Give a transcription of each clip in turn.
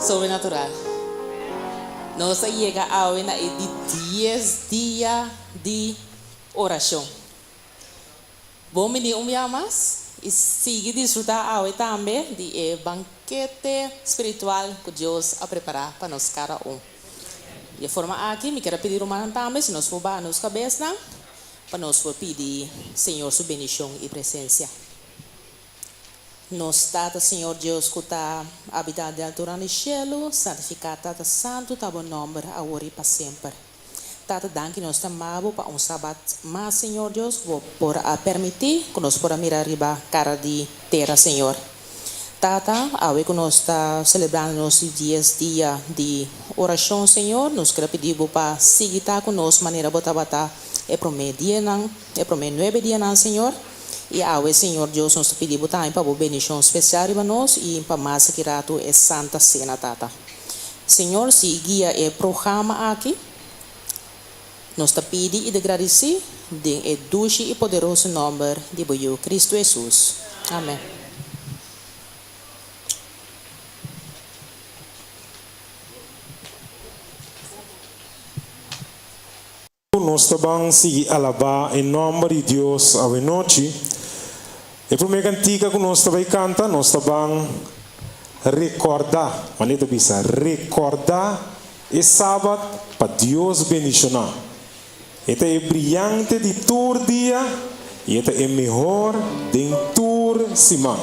sobrenatural. Nos llega a hoy na 10 días de oración. Bom menino mais e siga desfrutar hoje também de banquete espiritual que Deus a preparar para nós cada um. De forma aqui, me quero pedir uma também, se nós for para nos cabeça, para nós for pedir, Senhor, sua bendição e presença. Nos Tata, Senhor Deus, que está habitado de altura no céu, santificado, Tata Santo, tá bom nome, agora e para sempre. Tata, danke nós estamos para sábado, mas, Senhor Deus, por permitir que nós podamos mirar arriba cara de terra, Senhor. Tata, hoje que nós estamos celebrando nossos dias de oração, Senhor, nós queremos pedir para seguir conosco, maneira bota é prometer dia não, é prometer 9 dias não, Senhor. E hoje, Senhor Deus, nós pedimos também para a bendição especial para nós e para mais que rato é Santa Cena, Tata. Senhor, se guia é programa aqui, nós te pedimos e te agradecemos em doce e poderoso nome de Cristo Jesus. Amém. Nós também seguimos alabar em nome de Deus a noite. E para a cantiga que nós também canta, nós também recordar, maleta bisa, recordar esse sábado para Deus bendicionar. Este é brilhante de todo dia e este é melhor de todo semana.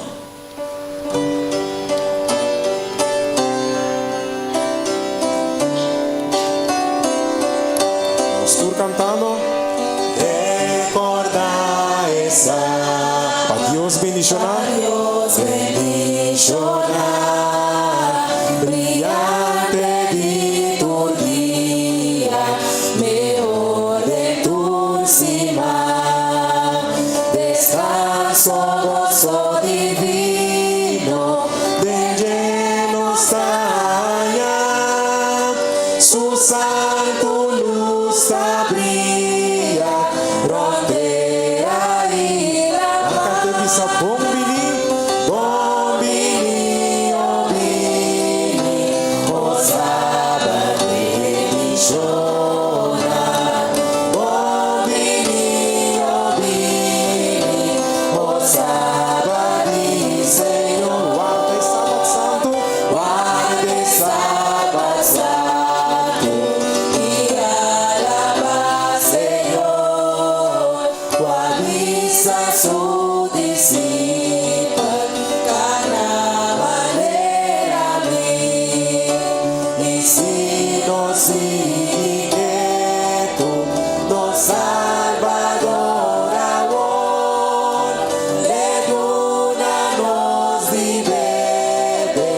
Nós estamos cantando. Recordar essa para Deus bendicionar. Dios bendicionar, brillante de tu día, mejor de tu cima, descanso gozo divino, de lleno está su santo luz está brilla, rodea y la Canta bisa bom bini, oh bini, oh sabat bendicionar. Oh bini, oh sabat di Señor. guarda sábado santo. Guarde sabat santo y alaba Señor. Guardiza su discípulo, cada manera mí. Y si no sigue tú, no Salvador amor, le duna nos divide,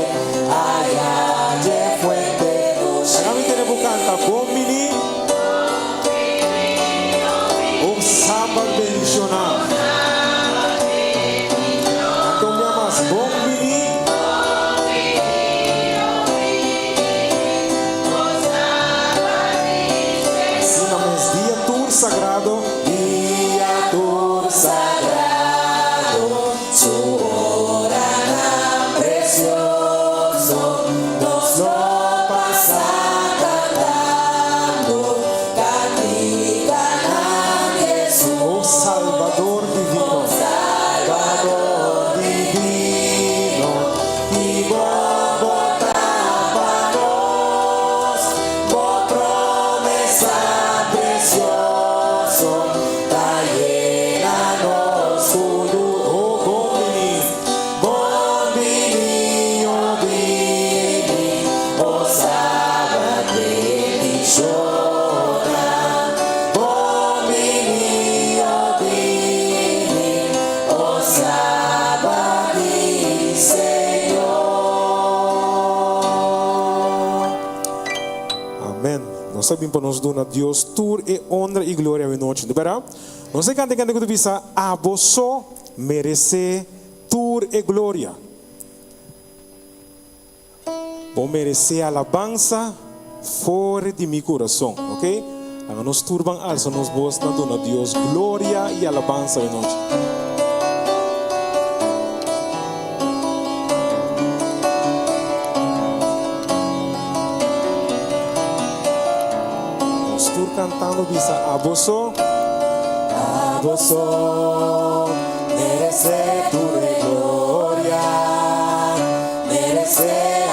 allá de fuente Kami tenemos canta bom bini, sábado bendicionar. Então me amas bom bini. Assim na mes dia tour sagrado. Dia tur sagrado, su hora precioso, nos lo pasa cantando, cantigan a Jesús, O Salvador divino. Salvador divino, y bombo támpanos, por promesa precioso, ta llena nos tudo, Oh bom bini. bombini, oh sabat bendicionar, bombini, oh sabat di Señor. Amém. Nós sabemos para nós donar Deus tour e honra e glória a noite. De verdade, nós sei canta que tu visa a você merece tour e glória. Vou merecer alabança fora de meu coração, ok? Agora nós turban alça nos voz na dona Deus glória e alabança a noite. sur cantando bisa aboso. Aboso, merece tu gloria, merece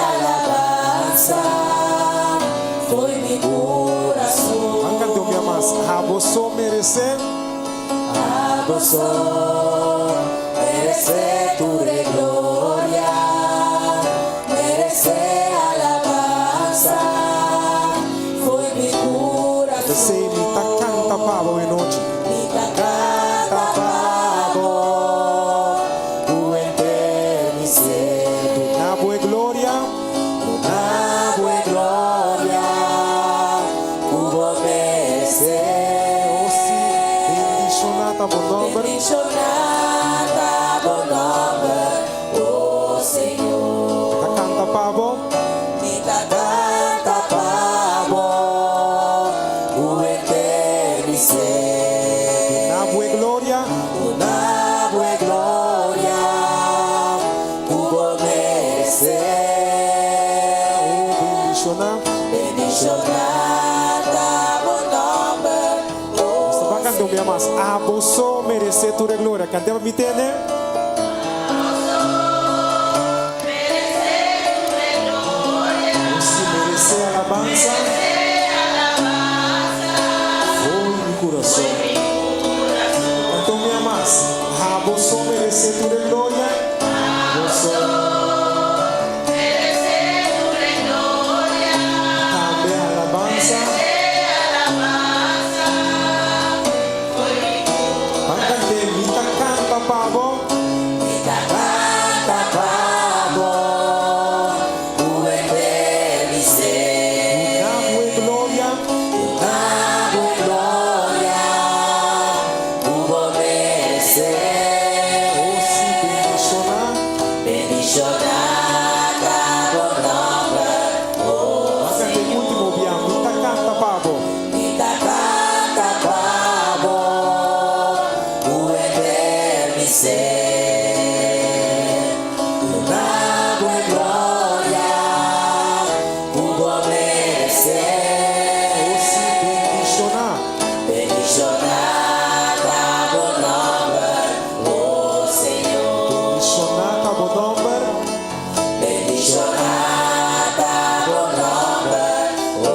alabanza. Foi mi corazón. Angkat dong ya mas. Aboso merece. Aboso, merece tu gloria, merece alabanza. Foi mi Você corazón. me tá canta pavo em noite. Canta pavo, tu enternecer, Na boa glória. na boa glória, cubo merecer. Osi. Bendicionata bom nome. Bendicionada bom nome, oh Senhor. Tá canta pavo. Canta pavo, o enternecer. Na boa glória. Na boa glória, cubo merecer. Bendicionata. Bendicionada bom nome, oh Estava cantando minha mas. Aboso merece tu glória. Cantava me entende? Osi merece alabanza. Foi mi coração. Então minha mas. Aboso merece tu glória. Aboso. Também alabanza. Cante, mita canta pavo. Canta pavo, o enternecer. Na boa glória. Na boa glória, cubo merecer. Osi bendicionar. Bendicionada bom nome, oh Cante último dia. Mita canta pavo. Mita canta pavo, o enternecer. Na boa glória, cubo merecer. Osi bendicionar. Bendicionada bom nome, oh Senhor. Bendicionata bom nome. Bendicionada bom nome, oh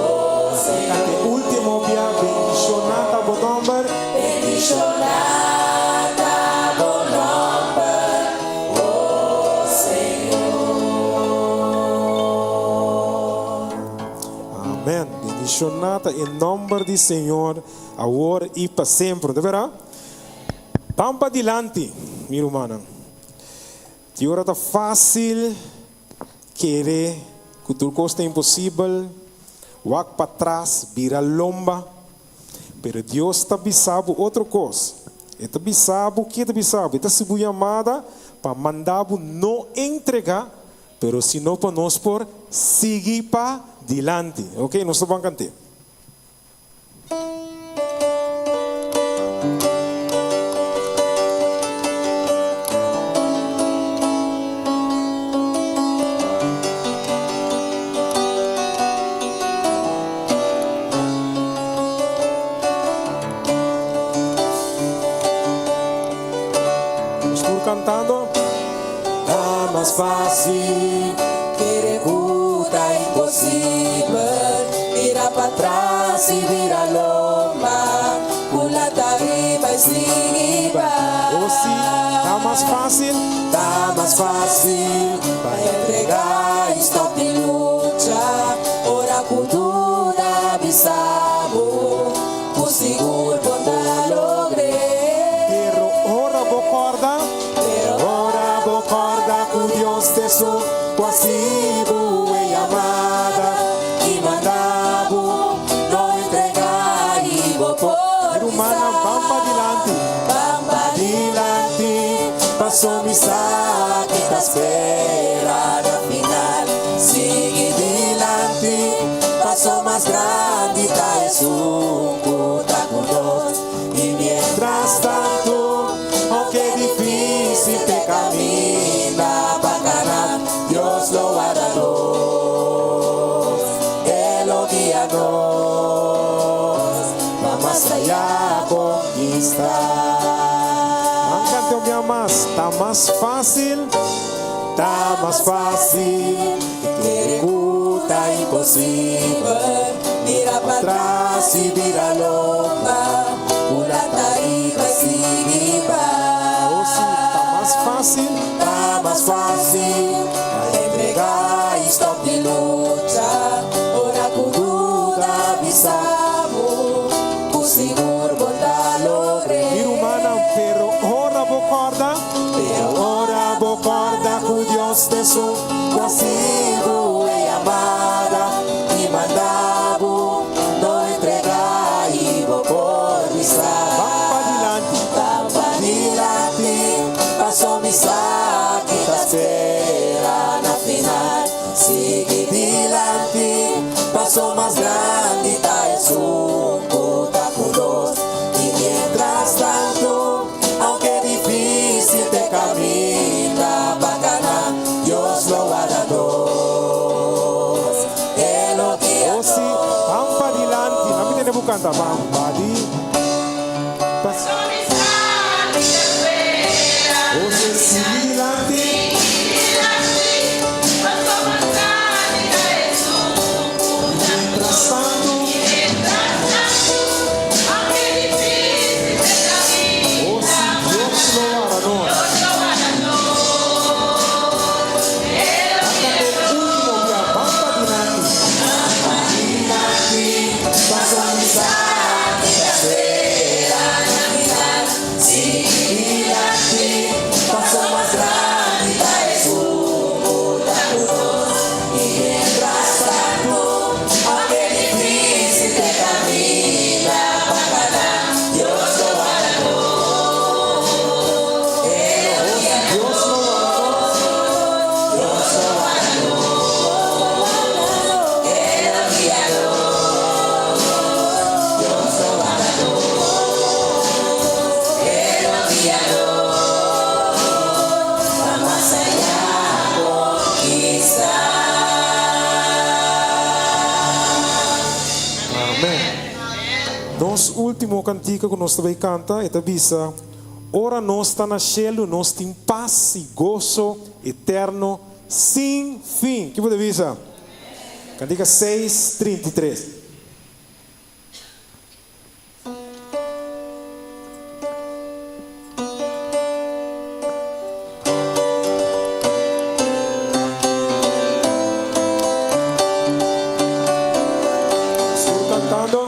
Senhor. Cante último dia. Bendicionata bom nome. Bendicionada bom nome, oh Senhor. Amém. Bendicionata em nome do Senhor, agora e para sempre. De verá? Vamos para adiante, minha irmã. Que hora está fácil querer que tudo costa impossível, walk para trás, vira lomba. Pero Deus está bisabo outra coisa. Está bisabo, que está bisabo? Está se chamada para mandar não entregar, pero sino para nós por seguir para dilante. Ok? Nós vamos cantar. Estou cantando. Tá mais fácil querer curar impossível, vira pra trás e vira lomba, pula da riba e siga. Ou se está mais fácil, Tá mais fácil para entregar, stop de luta, ora cultura bisabo, o seguro botar logre. pero ora vou corda, ora vou corda com Deus te sou, quase e amada, E mandavo não entregar e vou por irmã, vamos para dilante. Bamba dilante, passou missa que tá espera na final. Sigue dilante, passou mais grande, tá Jesus, tá conosco. E mientras tanto, aunque difícil te camina para ganar, Dios lo hará nos, Él lo guía nos. más allá conquistar. Cante un más, está más fácil. Tá mais fácil que executa impossível. Mira para trás e vira lomba. Pula e vai seguir. Oh, sim, tá mais fácil. Tá mais fácil a entregar e stop de luta. Ora com dúvida avisamos. O seguro botar logre. Irumana, pero ora bocorda. Pero ora bocorda com Deus te sou. Consigo e amada. E mandavo não entregar e vou por missar. Vamos Dilante, passou missa que tá espera na final. Sigue dilante, passou mais grande, tá Jesus, tá conosco. E mientras tanto, aunque difícil te camina bacana, Dios lo hará nos. É lo que Oh, sim, vamos para adiante. Não me tem que cantar. Vamos para adiante. Oh, sim, sigue adiante. Mientras tanto, oh, sim, Deus lo hará nos. Nos último cantico que nós também canta é avisa: ora nós está na cielo, nós tem paz e gozo eterno sem fim. Que pode avisa? Cantica 6:33. Estou cantando.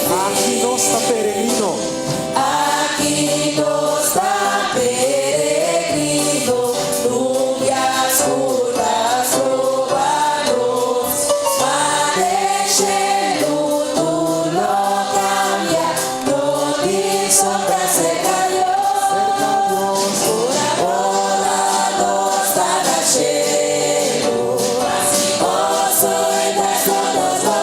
Aqui nós está peregrino. Aqui nós está peregrino, nubes curvas probanos, padecendo tu lo cambia, no quiso que se cayó, ahora no está en el cielo, gozo y nuestro nos lo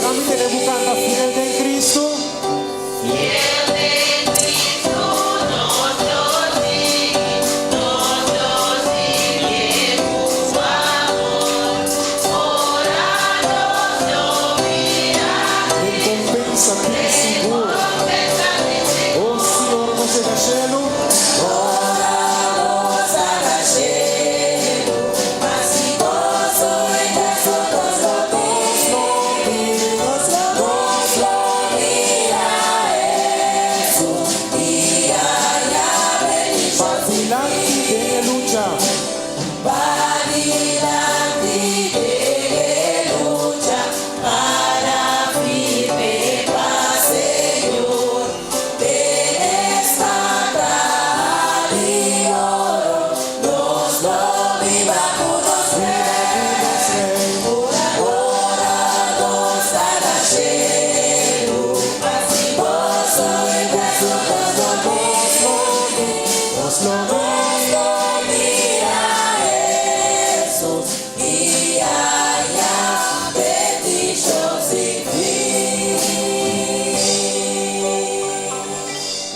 Kami tinubukan na fiel din Kristo. Fiel de Cristo nuestro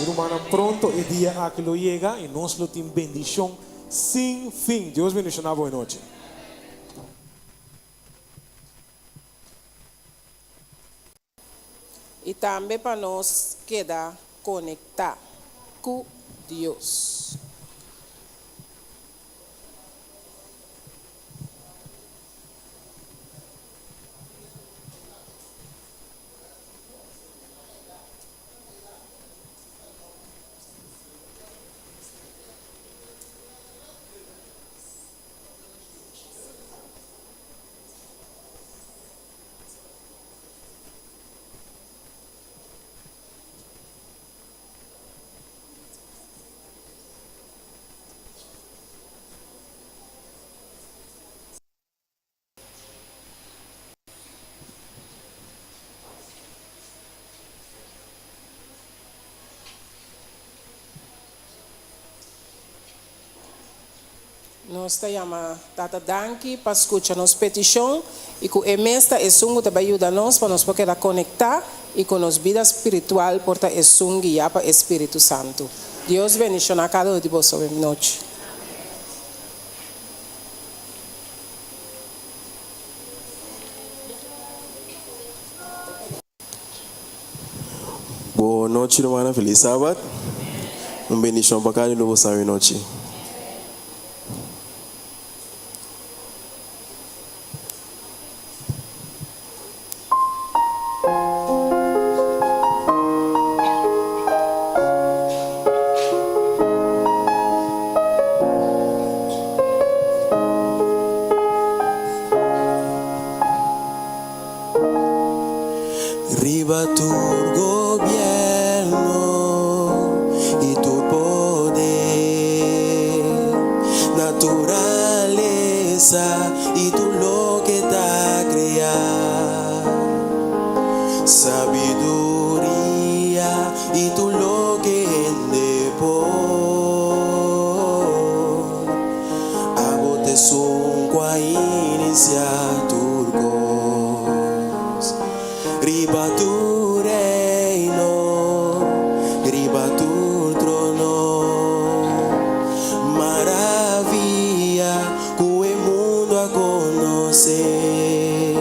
Hermano, pronto el día a que lo llega y nos lo tiene bendición sin fin. Dios bendiga. Buena noche. E também para nós quedar conectar com Deus. Nós estamos tata danki para escutar nossa petição e com a mesta é sungo te ajuda nós para nós poder conectar e com nossa vida espiritual porta é sungo e para Espírito Santo. Deus bendiga a cada um de vocês esta noite. Boa noite, irmã. Feliz sábado. Bendição para cada um de vocês esta noite. Arriba tu gobierno y tu poder, naturaleza y tu lo que está creado, sabiduría y tu lo que de por, abote son qua iniciar turcos. Riba tu reino, riba tu trono, maravilla que el mundo a conocer.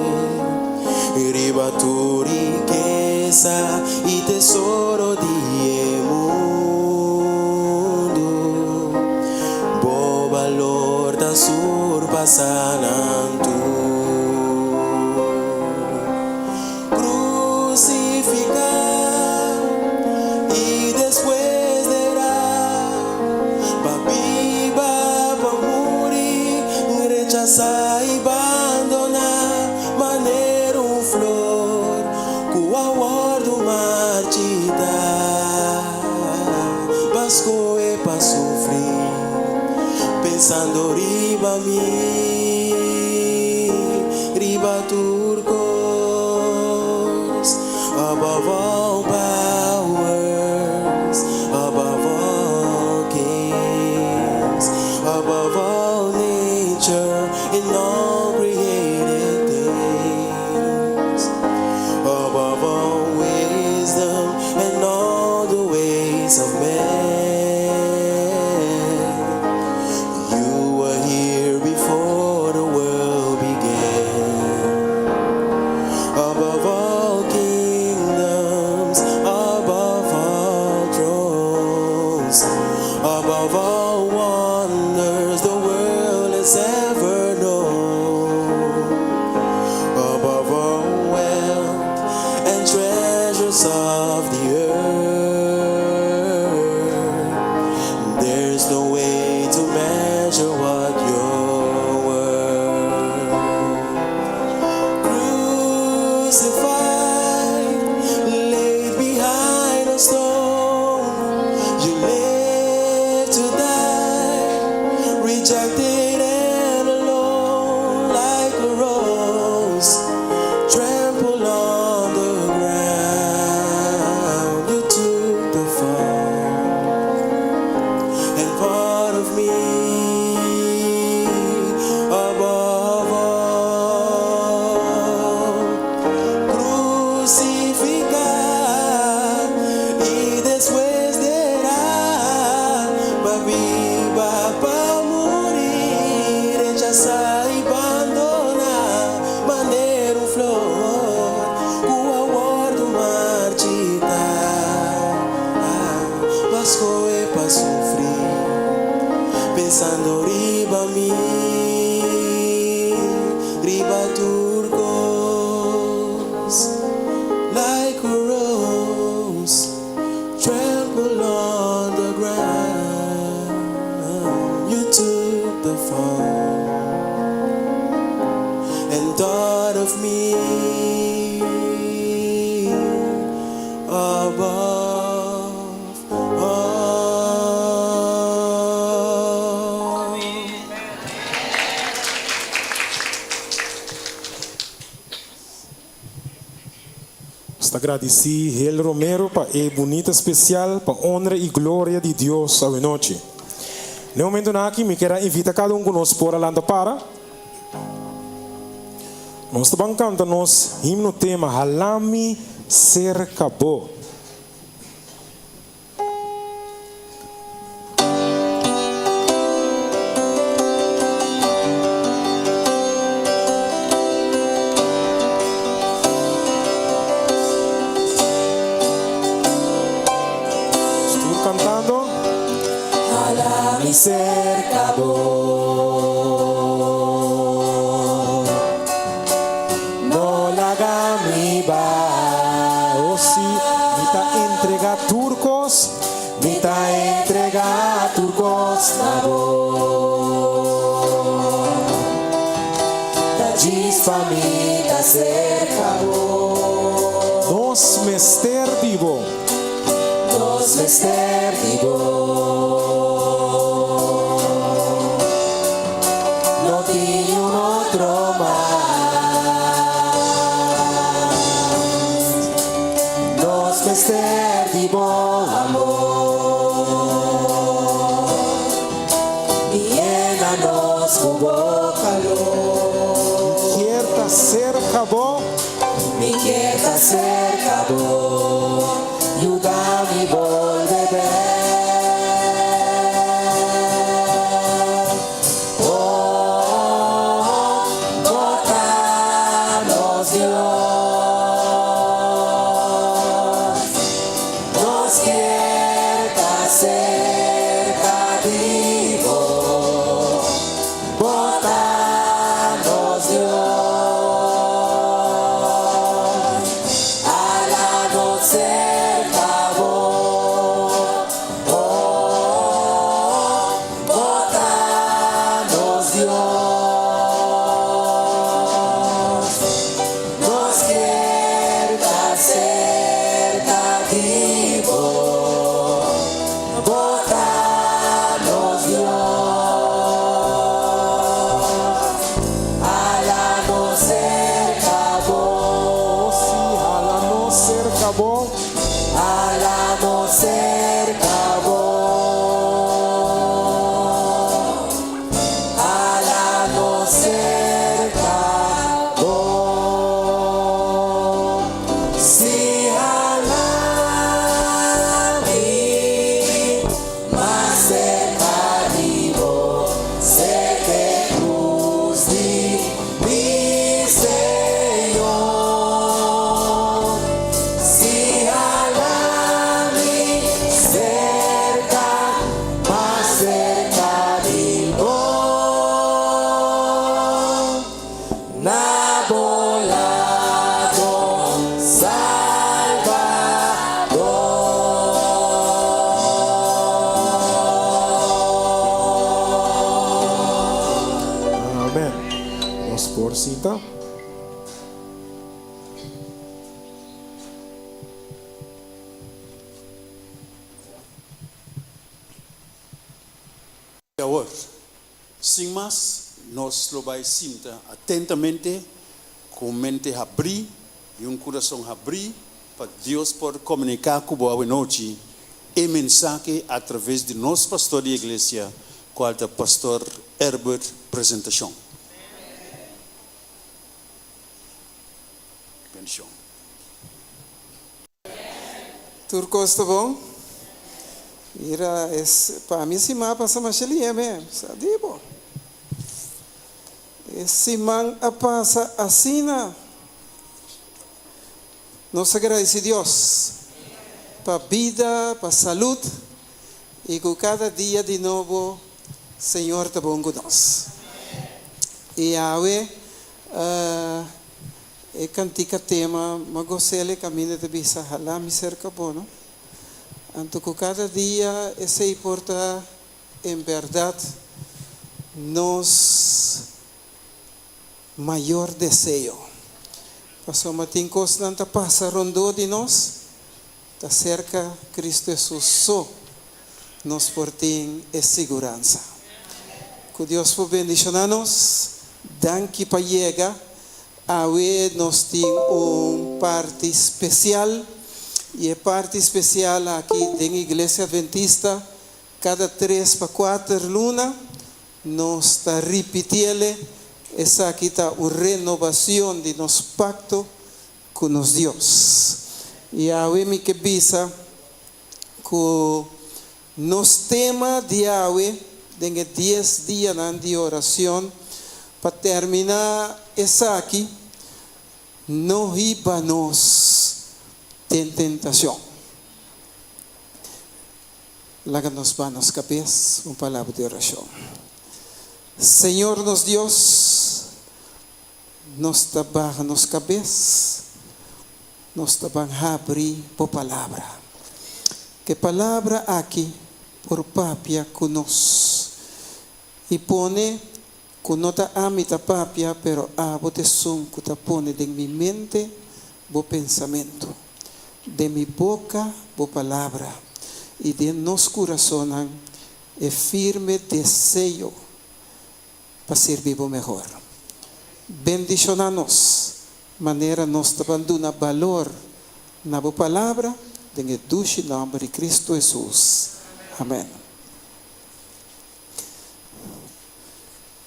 Riba tu riqueza y tesoro de mundo, bo valor da surpasanan tu. Y después de pa viva, pa morir, rechazar y abandonar, manera un flor, cuya guardo marchita, vasco e pa sufrir, pensando riba mí, riba turcos, above all powers, above all kings, above all nature and all created things, above all wisdom and all the ways of man. You were here before escoge para sufrir, pensando riba mí, riba turcos, like a rose, trample on the ground. You took the fall and thought of me above all. Está agradeci Hel Romero para a bonita especial para honra e glória de Deus a noite. No momento aqui me quero invitar cada conosco por alanda para. Nós estamos cantando nos himno tema Halami Cercabo. Estou cantando Halami cercado, no la gamiba, oh sim, me tá entregar turcos, mi ta entrega turcos nabo, ta gis família cercado, nos mester vivo, nos mester vivo, no tiene un otro más, nos mester vivo amor, llénanos como calor, quieta cercabo, mi quieta cercado, ayúdame a volver. Oh, bótanos Dios, nos quieta cerca vivo, bótanos Dios, háganos cerca vos. Oh, bótanos Dios, nos quieta cerca vivo, bótanos Dios, háganos cerca vos. hálanos cercabo, Háganos cerca vos, háganos cerca vos. Si halami más cerca vivo, sé que cruz di mi Señor. Si halami cerca, más cerca vivo, na volado Salvador. amém. Nos por cita. Ahora, sin más, nos lo vai sinta atentamente, com mente abrir e coração abrir para Deus por comunicar com boa noite e mensagem através de nosso pastor de igreja, qual é o pastor Herbert apresentação. Bendição. Turcos, tá bom? Mira, para mim se mapa sa machalia mesmo, sabe bom? Esse man a passa assina. Nos agradece Deus para vida, para saúde y que cada día de nuevo, Señor, te pongo nos. Y Yahweh, cantica tema, magosele camino de visa jalá mi cerca bono. Anto que cada día ese importa en verdad nos mayor deseo. Pasó Martín Cosnanta pasa rondó de nos, está cerca Cristo Jesús, so nos portin es seguranza. Que Dios por bendicionarnos, dan que pa llega, a ver nos tiene un parte especial, y el parte especial aquí en Iglesia Adventista, cada 3 para 4 luna, nos está repitiendo. Esa aquí está una renovación de nuestro pacto con los Dios. Y a ver mi que visa que nos tema de Yahweh de 10 días de oración para terminar esa aquí no íbamos en tentación. Láganos manos cabezas, una palabra de oración. Señor nos Dios, nos trabaja nos cabezas, nos trabaja abrir por palabra. Que palabra aquí por papia con nos y pone con nota amita papia, pero bote son que te pone de mi mente, bo pensamiento, de mi boca, bo palabra y de nos corazonan el firme deseo para ser vivo mejor. Bendicionanos, manera nos abandona valor na boa palavra, em el dulce nome de Cristo Jesus. Amém.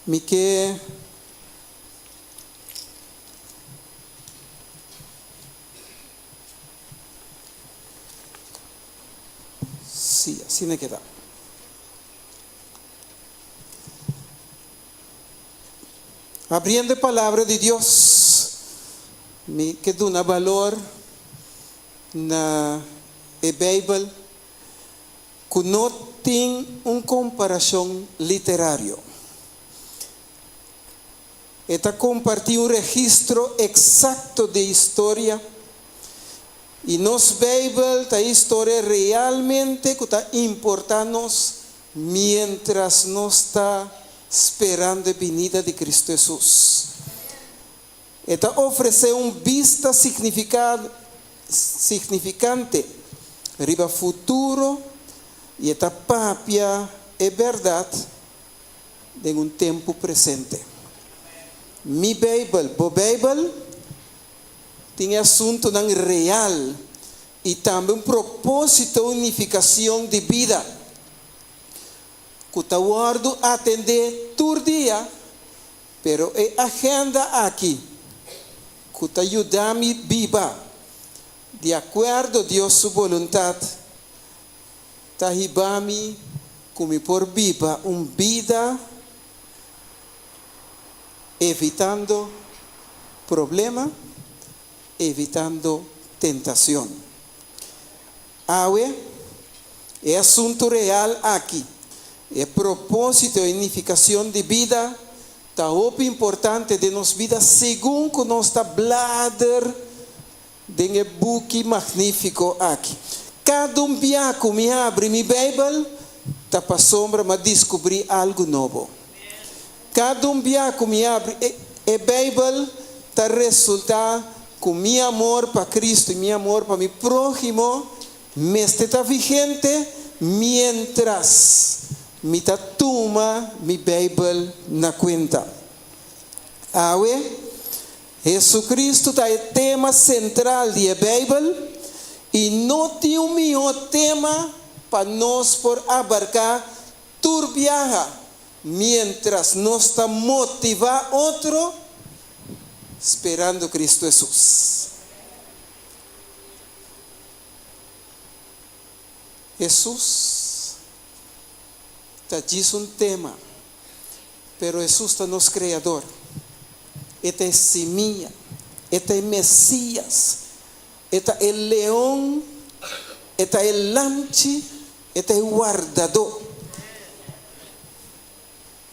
Mique sim, assim é que dá. Abriendo la palabra de Dios, me queda un valor na Biblia que no tiene una comparación literaria. Esta compartir un registro exacto de historia y nos Biblia esta historia realmente que está importandonos mientras nos está esperando la venida de Cristo Jesús. Esta ofrece una vista significante riba futuro y esta papia es verdad en un tiempo presente. Mi Biblia, tiene asunto tan real y también un propósito de unificación de vida. Que te guardo atender todo día, pero es agenda aquí que te ayuda a mi viva de acuerdo a Dios su voluntad. Te ayuda a mí como por viva una vida evitando problemas, evitando tentación. Ahora, es asunto real aquí. El propósito de unificación de vida está muy importante de nuestra vida según que nos está hablando de el buque magnífico aquí. Cada día que me abre mi Biblia, está para sombra me descubrir algo nuevo. Cada día que me abre a Biblia, está resulta con mi amor para Cristo y mi amor para mi prójimo, me está vigente mientras me toma mi Biblia na cuenta. Ahora, Jesucristo está el tema central de la Biblia y no tiene un mejor tema para nos por abarcar tu viaje mientras nos está motivar otro esperando Cristo Jesús. Jesús diz un tema, pero Jesús está nos creador. Este es semilla, este es Mesías, este es el león, este es el lanche Este es guardador.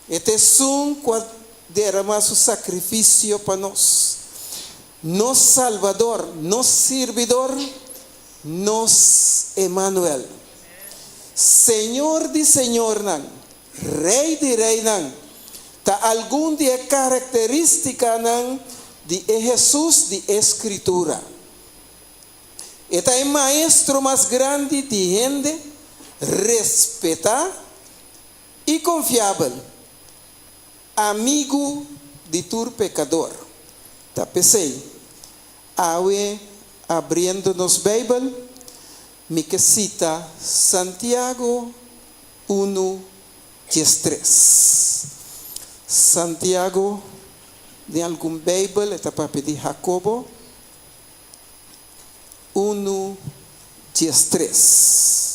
Este es un cual derrama su sacrificio para nos. Nos salvador, nos servidor, nos Emmanuel. Señor de Señor nan, Rey de Rey nan. Ta algún día característica nan de Jesús de Escritura. Este es el maestro más grande de gente, respeta y confiable. Amigo de tu pecador. Ta pensei, awe abriendo-nos Bíblia, me que cita Santiago 1:13. Santiago, de algum Bíblia, está para pedir Jacobo 1:13.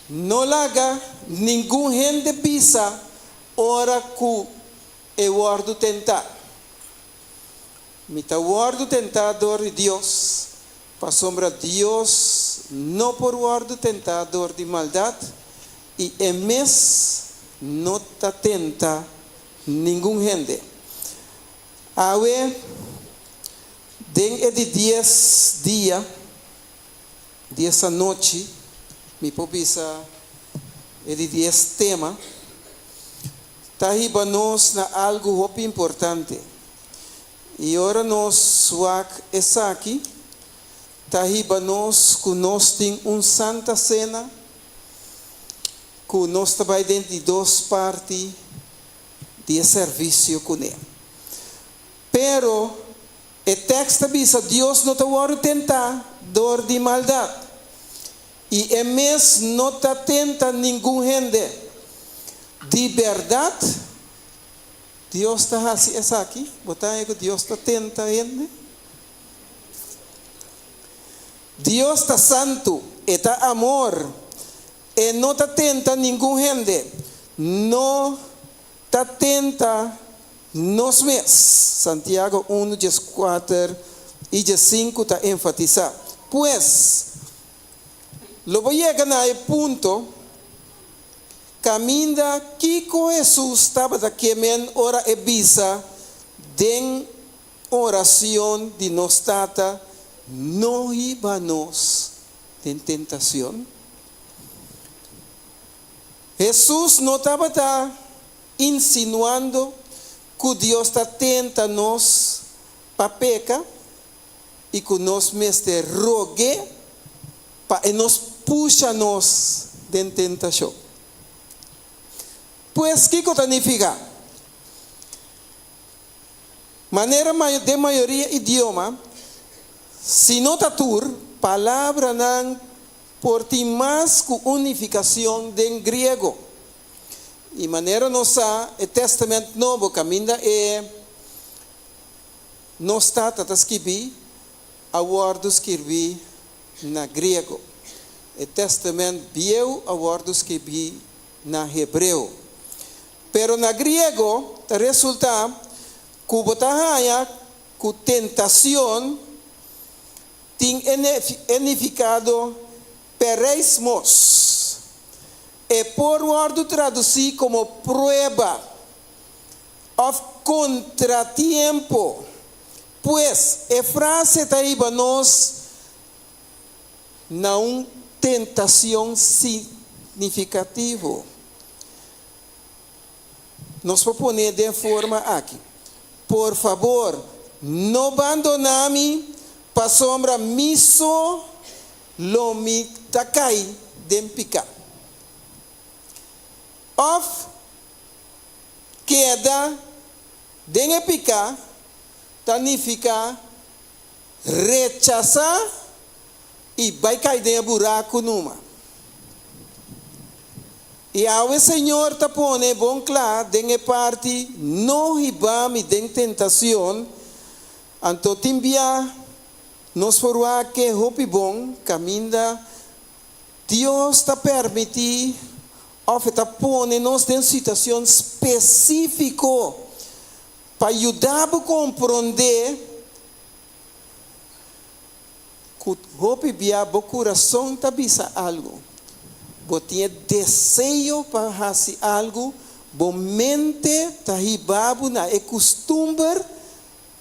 No laga nenhum gente pisa ora que eu guardo tentar. Me está guardo tentador de Deus, para sombra Deus, não por guardo tentador de maldade, e em mês não está tenta nenhum gente. Awe, den de 10 dias, 10 noite, me popisa é de 10 tema, tahiba nos na algo muito importante. E ora nos suak essa aqui, tahiba nos que nós tem santa cena, que nós trabalha dentro de 2 partes de serviço com ele. Pero o texto diz, Deus não te vai tentar dor de maldade. E em mês não te tenta nenhum gente. De verdade, Deus está assim, essa aqui, botar que Deus está tenta gente. Deus está santo, está amor, e não te tenta nenhum gente. Não te tenta nos mês. Santiago 1:4 e 5 está enfatizado. Pues, lo voy a ganar el punto. Caminda Kiko Jesús estaba aquí men ora ebisa den oración de nos tata no íbamos en tentación. Jesús no estaba insinuando que Dios está tentando-nos para pecar e que nos mestre rogue para nos puxa-nos de tentação. Pues, ¿qué significa? Manera de maioria idioma, si no tatur, palavra nan por ti más que unificação de griego. E maneira nossa, o Testamento Novo, caminha não está escrito a word escrito na grego. O Testamento Velho a word escrito na hebreu. Pero na griego, resulta que botahaya, que tentação tem significado pereismos. E por word traduzir como prueba, of contratiempo. Pues, a frase está aí para nós, não tentação significativa. Nos propone de forma aqui. Por favor, não abandoname para sombra miso lo mi takai de picar. Of queda de picar, significa rechazar e vai cair de buraco numa. E ao Senhor te pone bom claro, de parte, não ribame de tentação, então timbia, nos forua que hopi bom, caminha, Deus te permite, ou te pone nos em situação específica, para ajudar a compreender que hopi bia bo coração tá bisa algo. Bo tinha desejo para fazer algo, bo mente tá ribabu na é costumbre,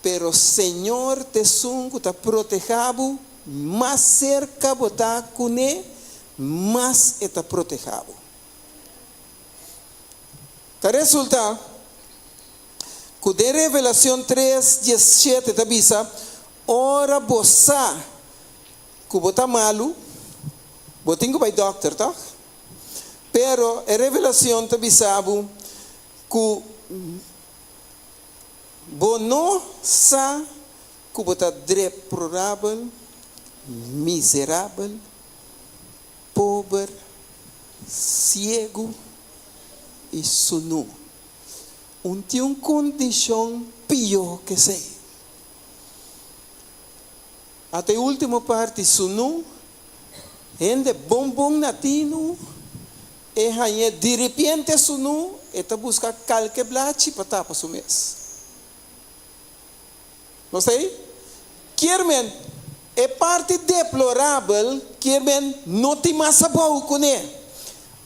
pero Senhor te sungo tá protegado, mais cerca botar cune, mais está protegado. Tá resulta que de Revelação 3:17 tá bisa, ora bossa que bota malu, botingo by doctor, tá? Pero a revelação tá bisabo que bono sa que bota deplorável, miserável, pobre, cego e sunu. Tem uma condição pior que sei. Até a última parte, sunu, gente bom natino, e aí de repente sunu, está buscar qualquer blate para tapar o mês. Não sei? Querem, é parte deplorável, querem não tem massa boa com ele.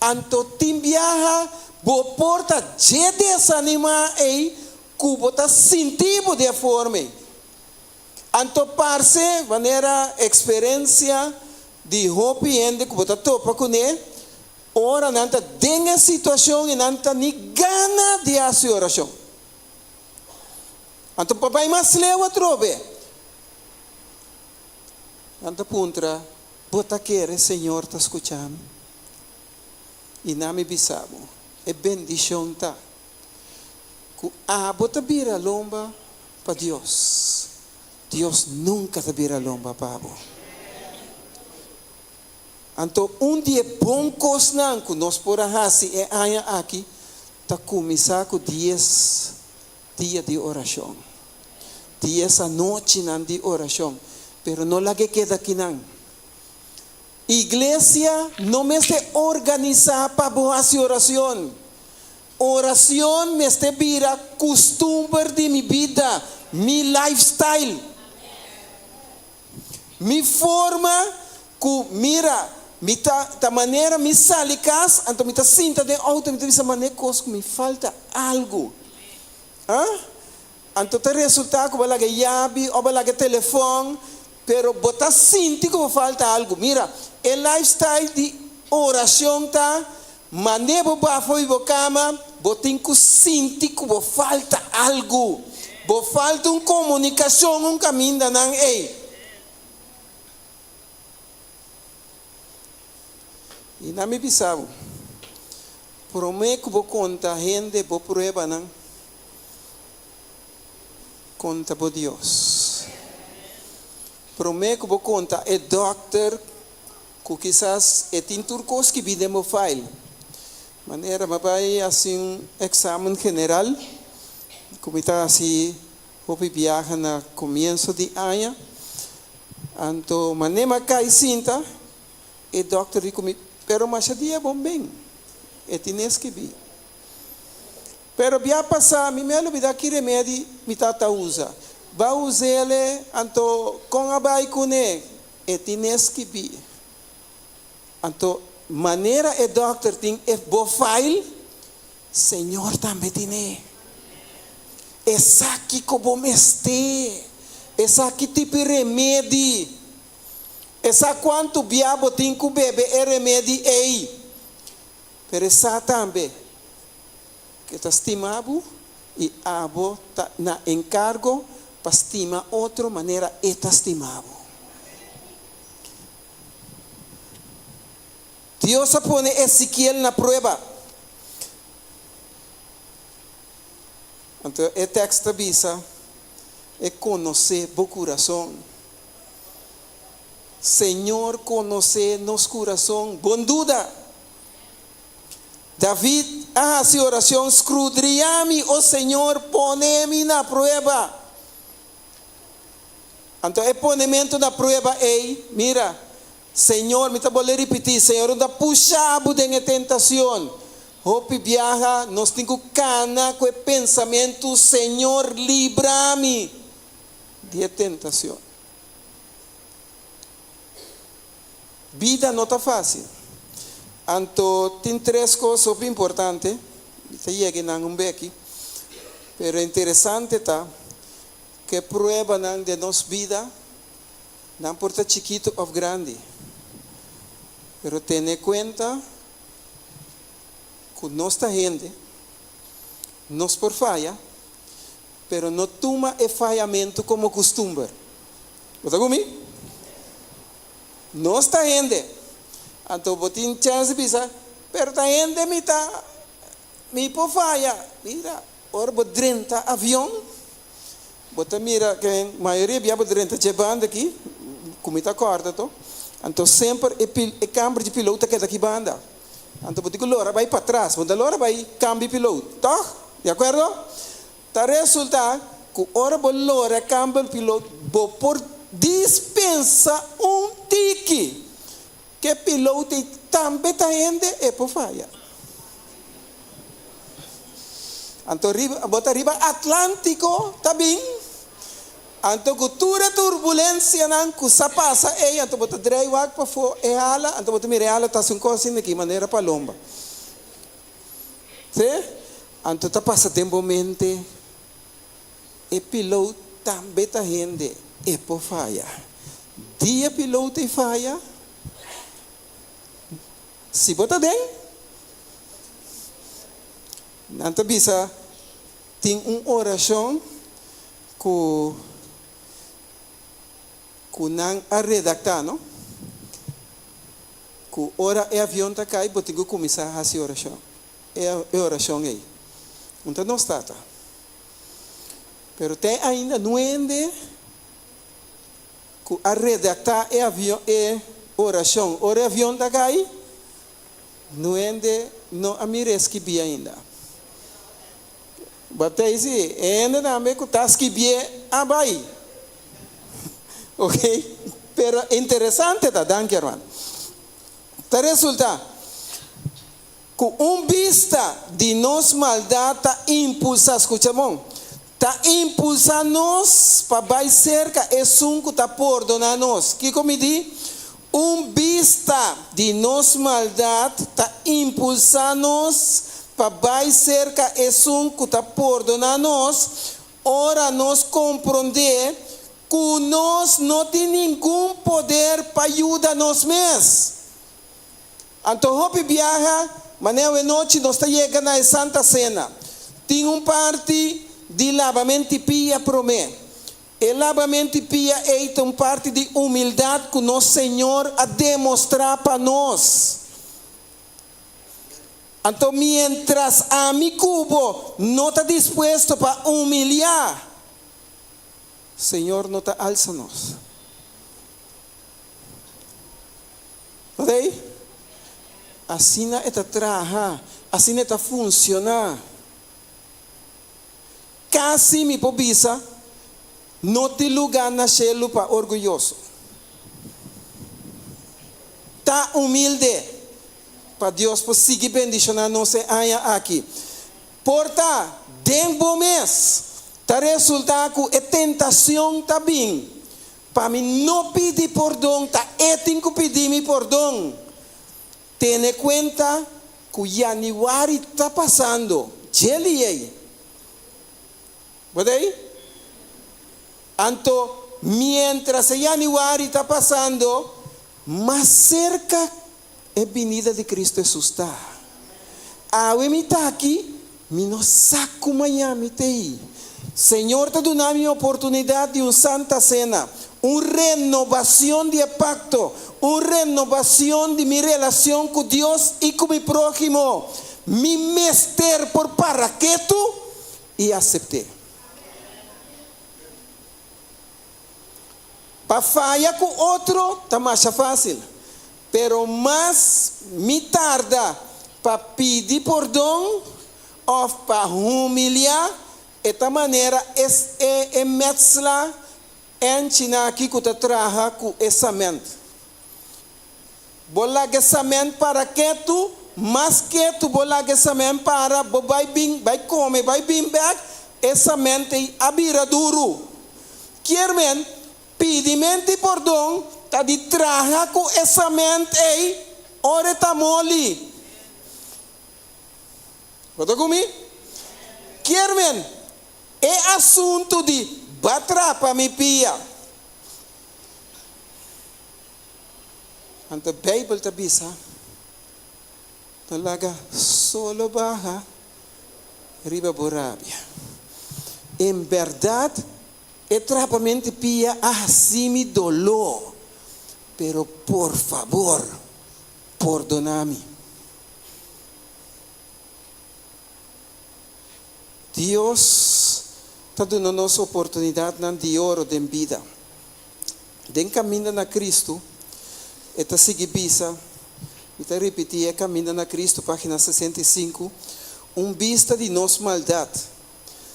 Anto tem viaja, bo porta de desanimar aí, cubo tá sentido de forma. Anto parce, maneira experiência de hopi ende que bota topa com ele, ora nanta denga situação e nanta ni gana de a sua oração. Anto papai mas lewa trobe. Anta puntra, bota querer Senhor tá escutando. E nami bisabo, é bendição tá. Que bota vira lomba para Deus. Deus nunca te vira lomba, Pabo. Então, dia bom cosnan que nós por fazer é aia aqui, tá começar com 10 dias de oração. 10 a noite de oração. Pero não lá que queda aqui não. Igreja não me está organizada para fazer oração. Oração me está vira costume de minha vida, meu lifestyle. Mi forma que mira, da maneira me salicas, então me sinta de auto, me dessa maneira que me falta algo. Então te resulta que vai que chave ou vai que telefone, pero bota sinti que falta algo. Mira, o lifestyle de oração tá, maneira para foi cama, botin que sinti que falta algo, falta uma comunicação, caminho da não ei. E na me bisabo, prometo que vou contar gente, vou prueba não, conta por Deus. Prometo que vou contar é doctor, que quizás é turcos que videmos file. Maneira, mas vai assim exame general, como está assim, vou viajar na começo de ano, então maneira cai cinta, e doctor diz comigo. Pero mas dia bom bem, é tines que vi. Pero via passar, me olvidar que remédio me tata usa. Vai usar ele, anto com a bai cune, é tines que vi. Anto maneira é doctor tem é bo file, Senhor também tem. Essa aqui como meste, essa aqui tipo remédio. Essa quanto biabo tem que beber é remédio aí. Pero essa também que está estimado e abo tá na encargo para estimar outra maneira está estimado. Deus põe Ezequiel na prova. Então, o texto diz é conhecer o coração. Senhor, conhece nos coração, bom dúvida. David hace oração, escudriame, o Senhor, põe-me na prova. Então, o ponemento na prova é, mira, Senhor, me vou repetir, Senhor, não puxado de tentação. Hopi viaja, nós temos cana com o pensamento, Senhor, livra-me de tentação. vida no está fácil. Anto, tem 3 cosas importantes. Te llegué a un bequi. Pero interesante está que prueba de nos vida, no importa chiquito o grande. Pero ten en cuenta que nuestra gente nos por falla, pero no toma el fallamento como costumbre. ¿Está conmigo? Nuestra gente, anto botín chance pisa, pero esta gente mi por falla. Mira, ahora vou 30 avião. Bota mira que a maioria via 30 chegando aqui, como está corta, to. Então sempre é câmbio de piloto que está aqui banda. Então botico lora vai para trás, quando lora vai câmbio de piloto, tá? De acordo? Tá resulta que ora bo lora câmbio de piloto, bo por dispensa tique que piloto também tá indo é por falha. Anto bota riba Atlântico, tá bem? Anto cultura turbulência nan ku sa passa anto bota drei wak pa fo ala, anto bota mire ala tá sun coisa de que maneira palomba. Sim? Anto tá passa tempo mente e piloto também tá rende e por falha. Dia piloto e falha. Se bota bem, nanto bisa tem oração que nang a redactar, não? Que ora é avião tá cai, botigo começar a fazer oração. É oração aí. Então não está. Pero tem ainda não ende que a redactar é avião é oração. Ora avião tá cai, não ende não a mires que bia ainda. Batei se ainda na me que tas que bia abai. Ok? Pero interessante tá, danke hermano. Tá resulta que vista de nos maldade tá impulsa, escuchamos, tá impulsa nos para vai cerca é que tá perdonar nos. Que como di? Vista de nos maldade tá impulsa nos para vai cerca é que tá perdonar nos. Ora nos compreender que nós não tem nenhum poder para ajudar nós mesmos. Então, hoje viaja, maneira noite nós está chegando na Santa Cena. Tem parte de lavamento de pia para mim. E lavamento de pia é uma parte de humildade que nosso Senhor a demonstrar para nós. Então, mientras a mi cubo não está disposto para humilhar, Senhor não está alça-nos. Ok? Assim não está trabalhar, assim não está funcionar. Casi me pobisa, não tem lugar na celo para orgulhoso. Tá humilde para Deus por seguir bendicionar não se haya aqui. Porta, den bom mês. Tá resulta que a tentação tá bem. Para mim não pedir perdão, tá tenho que pedir me perdão. Tenha conta que o Januário está passando. Geliei. Pode? Então, mientras o Januário está passando, mais cerca é a venida de Cristo Jesus está. A me está aqui, me não saco amanhã me tem. Senhor, te dá a oportunidade de uma santa cena, uma renovação de pacto, uma renovação de minha relação com Deus e com meu próximo. Me mester por paraqueto e aceitei. Para falhar com outro, está mais fácil. Pero mais me tarda para pedir perdão ou para humilhar. Esta maneira é mezcla ensinar aqui que trabalha com essa mente. Bola essa mente para que tu, mas que tu bola essa mente para vai comer, vai bem back, essa mente abira duro. Quer men, pedimento de perdão, ta di traja com essa mente aí, ore ta moli. Vota comigo? Querem? É assunto de batrapa mi pia. Ante Bible ta bisa, talaga solo baja, riba borabia. Em verdade, é trapamente pia assim dolor, pero por favor, perdona-me. Deus está dando nossa oportunidade de ouro de vida. Den caminho na Cristo, eta sigue bisa, eta repetir, caminho na Cristo, página 65, vista de nossa maldade,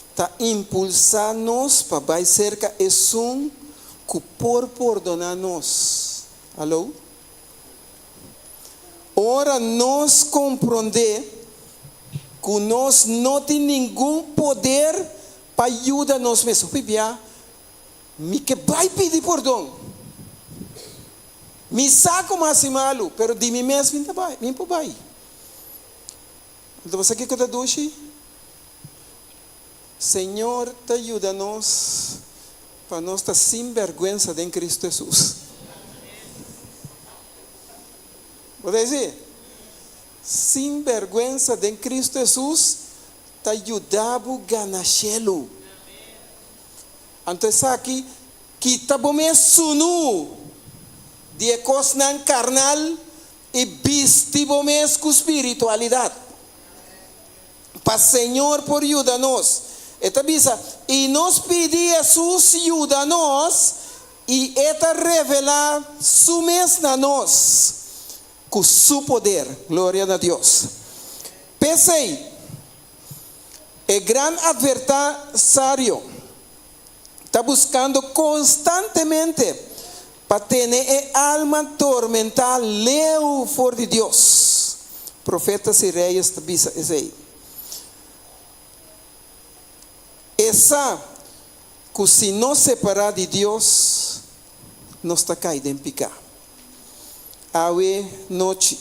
está impulsar-nos para vai cerca é que por perdonar-nos. Alô? Ora, nós compreender que nós não temos nenhum poder para ajudar nós mesmos. Me que vai pedir perdão. Me saco mais malo, pero de mim mesmo me vai. Então você quer que eu te Senhor, te ajuda-nos para nós estar sem vergonha em Cristo Jesus. Pode dizer? Sem vergonha em Cristo Jesus, te ajudava a ganhar chelo. Então, aqui, que está bom sunu de coisa carnal e viste bom com espiritualidade. Para Senhor, por ajuda-nos. E nos pedir Jesus ajuda-nos e eta revelar su mesmo a nós. Com seu poder, glória a Deus. Pensei, é grande adversário, está buscando constantemente para ter a alma tormentada, leu for de Deus. Profetas e reis, está aí. Essa, que se não separar de Deus, não está caído em picar. Awe noite.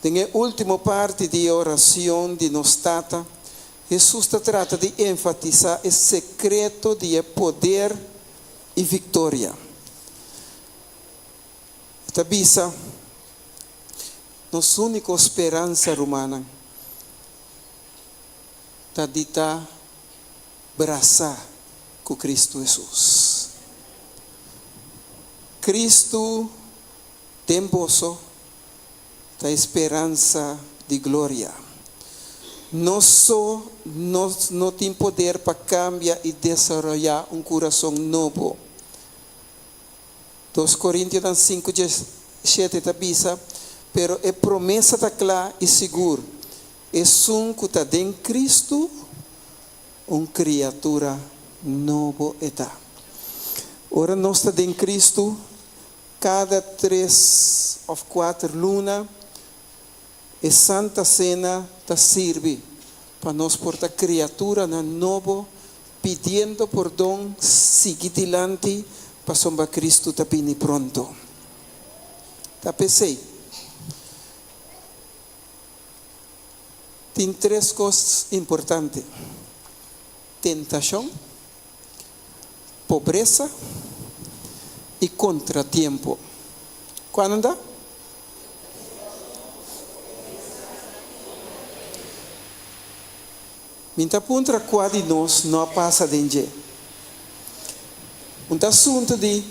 Tem a última parte de oração de nos tata. Jesus trata de enfatizar o secreto de poder e vitória. Esta bisa, nossa única esperança romana, está dita abraçar com Cristo Jesus. Cristo temposo da esperança de glória. Nós não temos poder para cambiar e desenvolver coração novo. 2 Coríntios 5, 7 avisa, pero é promessa da clara e segura. É que está em Cristo, criatura novo está. Ora nós está em Cristo. Cada 3 ou 4 lunas, a Santa Cena te serve para nós portar criatura na novo, pedindo perdão, seguir adiante, para sombra Cristo te vini pronto. Tá pensei? Tem 3 coisas importantes: tentação, pobreza e contratiempo. Quando anda? Minta puntra qua di nós não passa de assunto de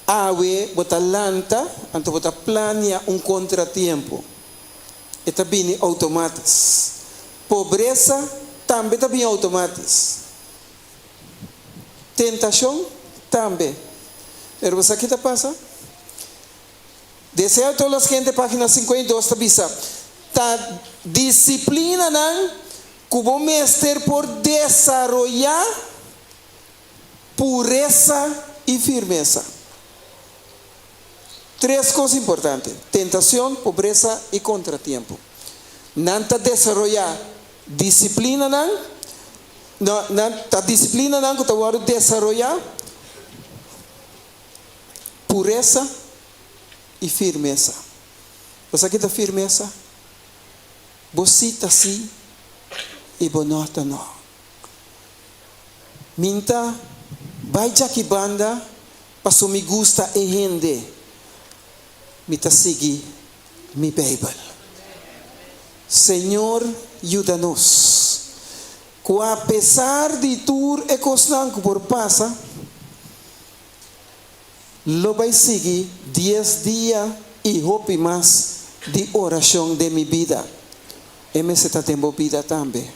awe bota lanta, anto bota plania contratiempo. E também automáticos. Pobreza também também automáticos. Tentação também. Pero você aqui passa? Desea todas as gente, página 52, está bisa. Ta disciplina não, como mestre por desarrollar pureza e firmeza. 3 coisas importantes: tentação, pobreza e contratiempo. Nanta desarrollar disciplina não, ta disciplina não que te desarrollar pureza y firmeza. ¿Pues aquí está firmeza? Bosita sí y bonota no. Minta, vaya que banda, paso me gusta e gente. Mita sigue mi Bible. Señor, ayúdanos. Que a pesar de tur e cosnan por pasa, lo vai seguir 10 días y hopi más de oración de mi vida. Me está tendo vida también.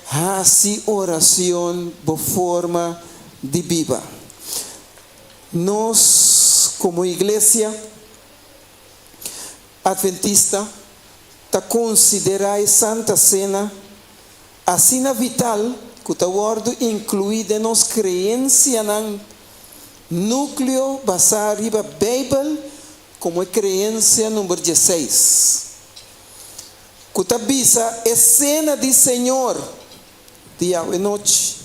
Así oración por forma de viva. Nos como iglesia adventista ta considerai Santa Cena assim vital que ta guardo incluída nos creencia nan núcleo basado riba Bible como creencia número 16. Que ta visa é cena de Senhor dia e noite.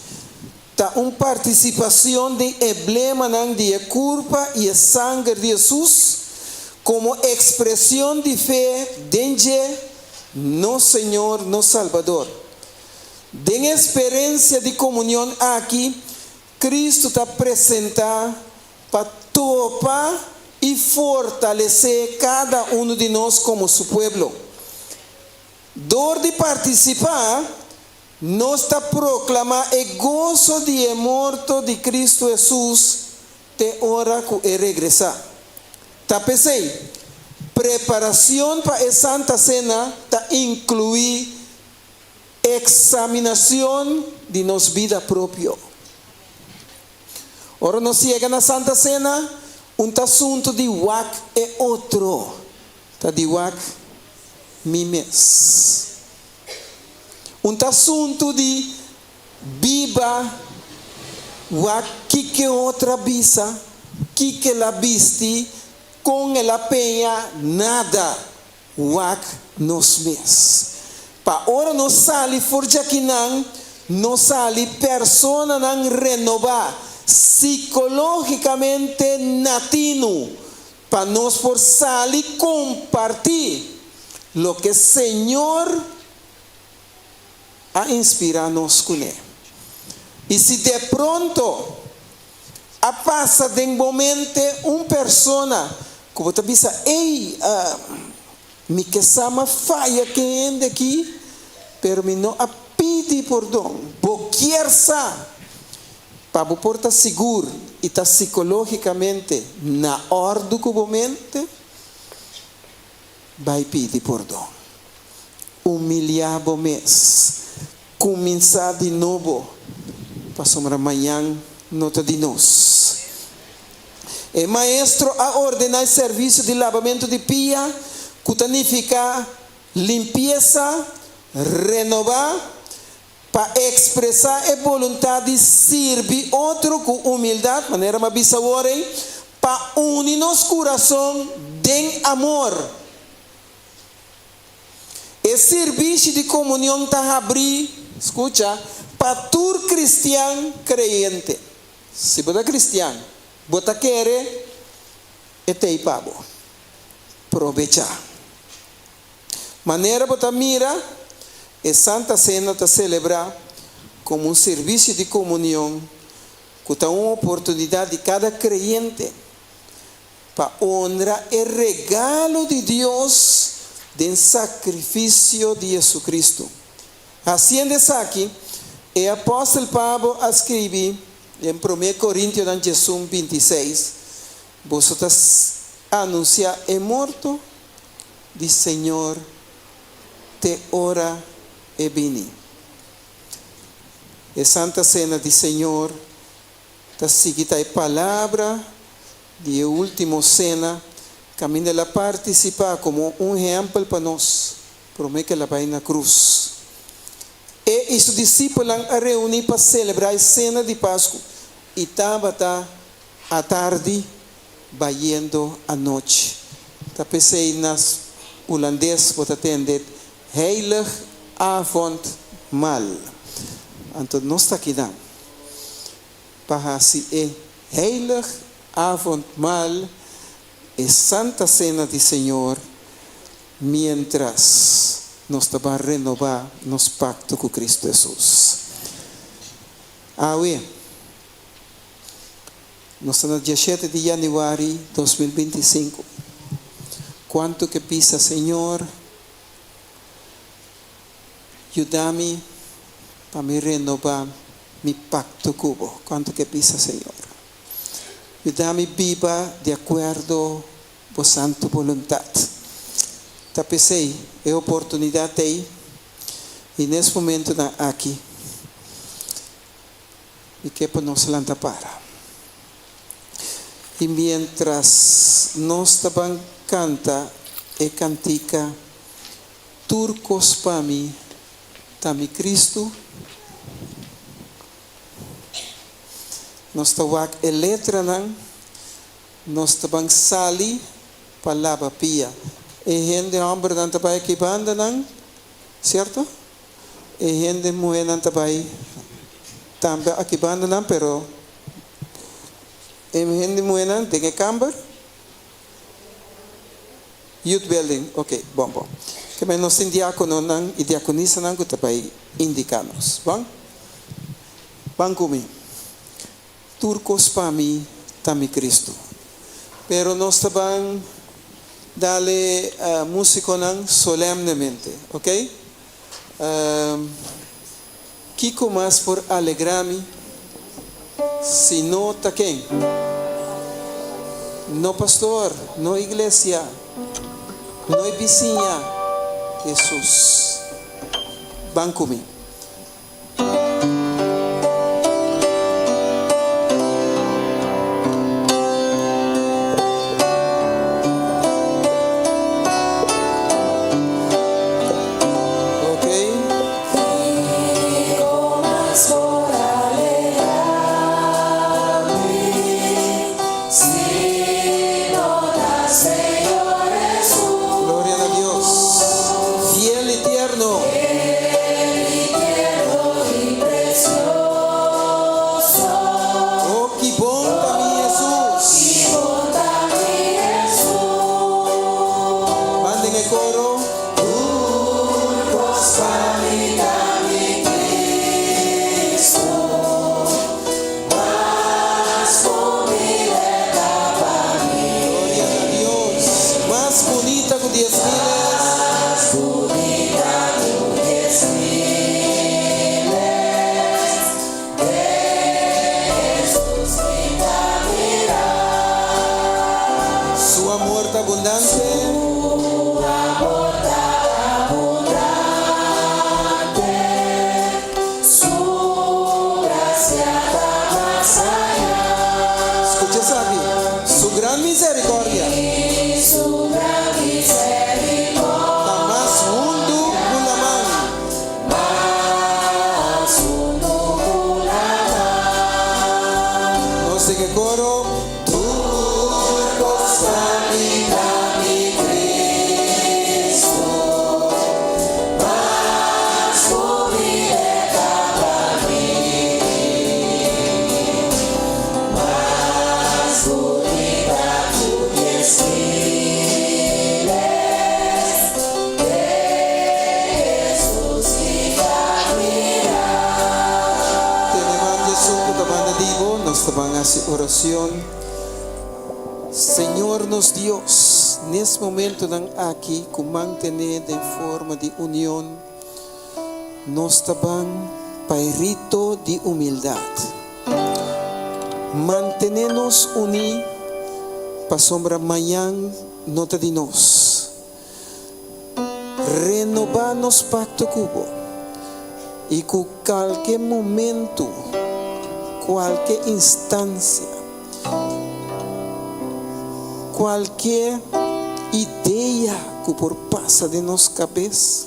Ta participação de emblema nan de culpa e sangue de Jesus como expressão de fé de no Senhor, no Salvador. De experiência de comunhão aqui, Cristo está apresentado para topar e fortalecer cada um de nós como seu povo. Dor de participar, nós está proclamar o gozo de morto de Cristo Jesus, te hora que regressar. Tá pensei, preparação para a Santa Cena tá incluir examinação de nossa vida própria. Ora nós chega na Santa Cena, assunto de WAC é outro. Tá de WAC mimes. Assunto de biba WAC que é outra bisa, que la viste com ela penha nada WAC nos mes. Pa ora nos sali forja que não sali persona não renovar psicologicamente natino para nós por sali compartir lo que Senhor a inspirar-nos com ele. E se de pronto a passa de momento persona que você pensa, ei, me que sama falha que anda aqui, pero me não a pedir perdão, boquear sa, para você estar seguro e estar psicologicamente na ordem do momento, vai pedir perdão, humilhar o mês, começar de novo, para amanhã nota de nós. O maestro a ordenar serviço de lavamento de pia, que significa limpeza, renovar, para expressar a vontade de servir outro com humildade, maneira mais bisawore, para unir nos coração de amor. O serviço de comunhão está abrir, escucha, para todo cristiano creyente. Se você é cristiano, você quer e pabo. Aprovechar. Maneira você mira, a Santa Cena está celebrar como serviço de comunhão, que está uma oportunidade de cada creyente para honrar o regalo de Deus do sacrifício de Jesus Cristo. Assim aqui, o apóstolo Pablo escreve em 1 Coríntios 26, vosotros anunciar é morto de Senhor te ora e vini. A Santa Cena de Senhor está seguida a palavra de última cena, caminho ela participar como exemplo para nós, promete que ela vai na cruz. E os discípulos a reunir para celebrar a cena de Páscoa. E estava à tarde, vaindo à noite. Está pensei nas holandês, vou atender, heilig avond mal. Então, nós está aqui dando. Para assim, heilig avondmaal y Santa Cena del Señor, mientras nos va a renovar nos pacto con Cristo Jesús. Nos estamos 17 de januario 2025. ¿Cuánto que pisa, Señor? Ayúdame para me renovar mi pacto cubo. ¿Cuánto que pisa, Señor? Ayúdame viva de acuerdo con santa voluntad. Tapesei é oportunidade aí e nesse momento aqui e que para nós lá para e mientras nós também canta e cantica turcos para mim também Cristo nós também a letra nós também sali palavra pia e gente homem não está para que banda não, certo? E gente mulher não está para também aqui banda não, pero e gente mulher não tem que camber youth building, ok, bom. Que mas nós tem diácono não e diaconisa não que está para indicar-nos, bom? Bom comigo. Turcos para mim, também Cristo. Pero nós também dale músico solemnemente, ¿ok? Kiko más por alegrarme, si no taquen, no pastor, no iglesia, no vizinha, Jesús, van conmigo. Oración. Señor nos Dios, en este momento aquí, con mantener de forma de unión, nos taban pairito de humildad. Mantenernos unidos para sombra mañana nota de nos. Renovarnos pacto cubo y con cualquier momento, cualquier instancia, cualquier idea que por pasa de nos cabeza,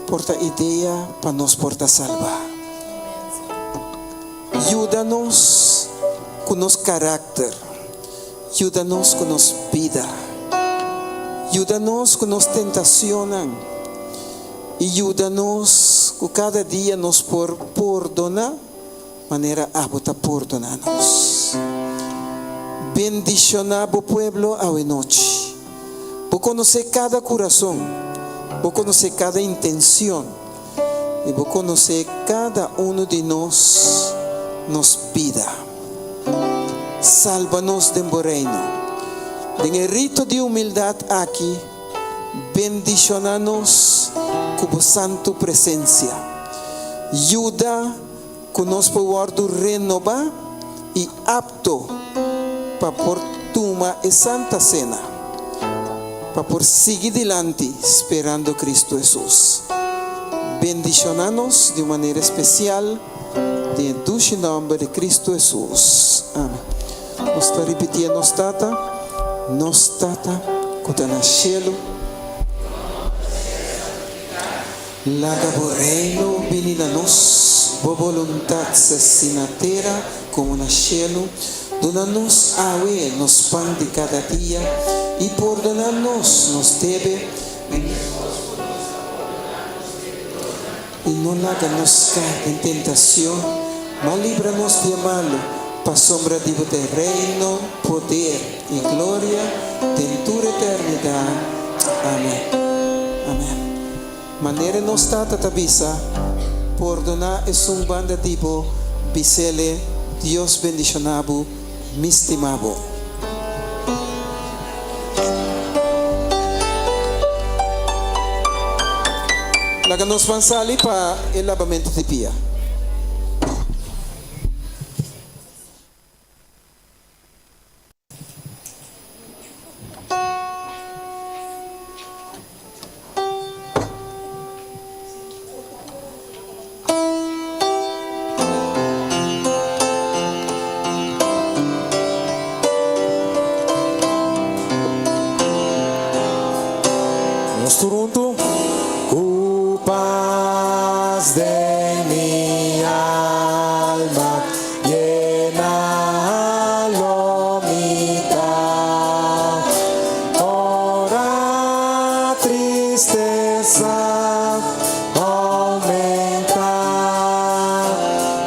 porta idea para nos porta salvar. Ayúdanos con nos carácter, ayúdanos con nos vida, ayúdanos con nos tentaciones. Y ayúdanos que cada día nos por perdonar manera abota perdonanos. Bendicionado pueblo a noche. Vos conocer cada corazón, vos conocer cada intención y vos conocer cada uno de nos vida. Sálvanos de reino. En el rito de humildad aquí, bendicionanos con santo presencia. Ayuda que nos podamos renovar y apto para por toma e santa cena, para por seguir adelante esperando Cristo Jesús. Bendicionanos de maneira especial de dulce nombre de Cristo Jesús. Amém. Nós está repetindo nos tata que está no cielo. Laga o reino venida nos, boa vontade se na terra como no cielo. Dona-nos awe nos pão de cada dia e perdona-nos nos deve e não laga-nos cair em tentação, mas livra-nos de malo, para sombra de teu reino, poder e glória de tua eternidade. Amém. Amém. Maneira nos tata tabisa, perdonar é banda tipo bisele, Dios bendicionado, mi estimado. Laga nos van salir para el lavamento de pia. Nos Toronto, o paz de mi alma llena lo mitad. Ora tristeza aumenta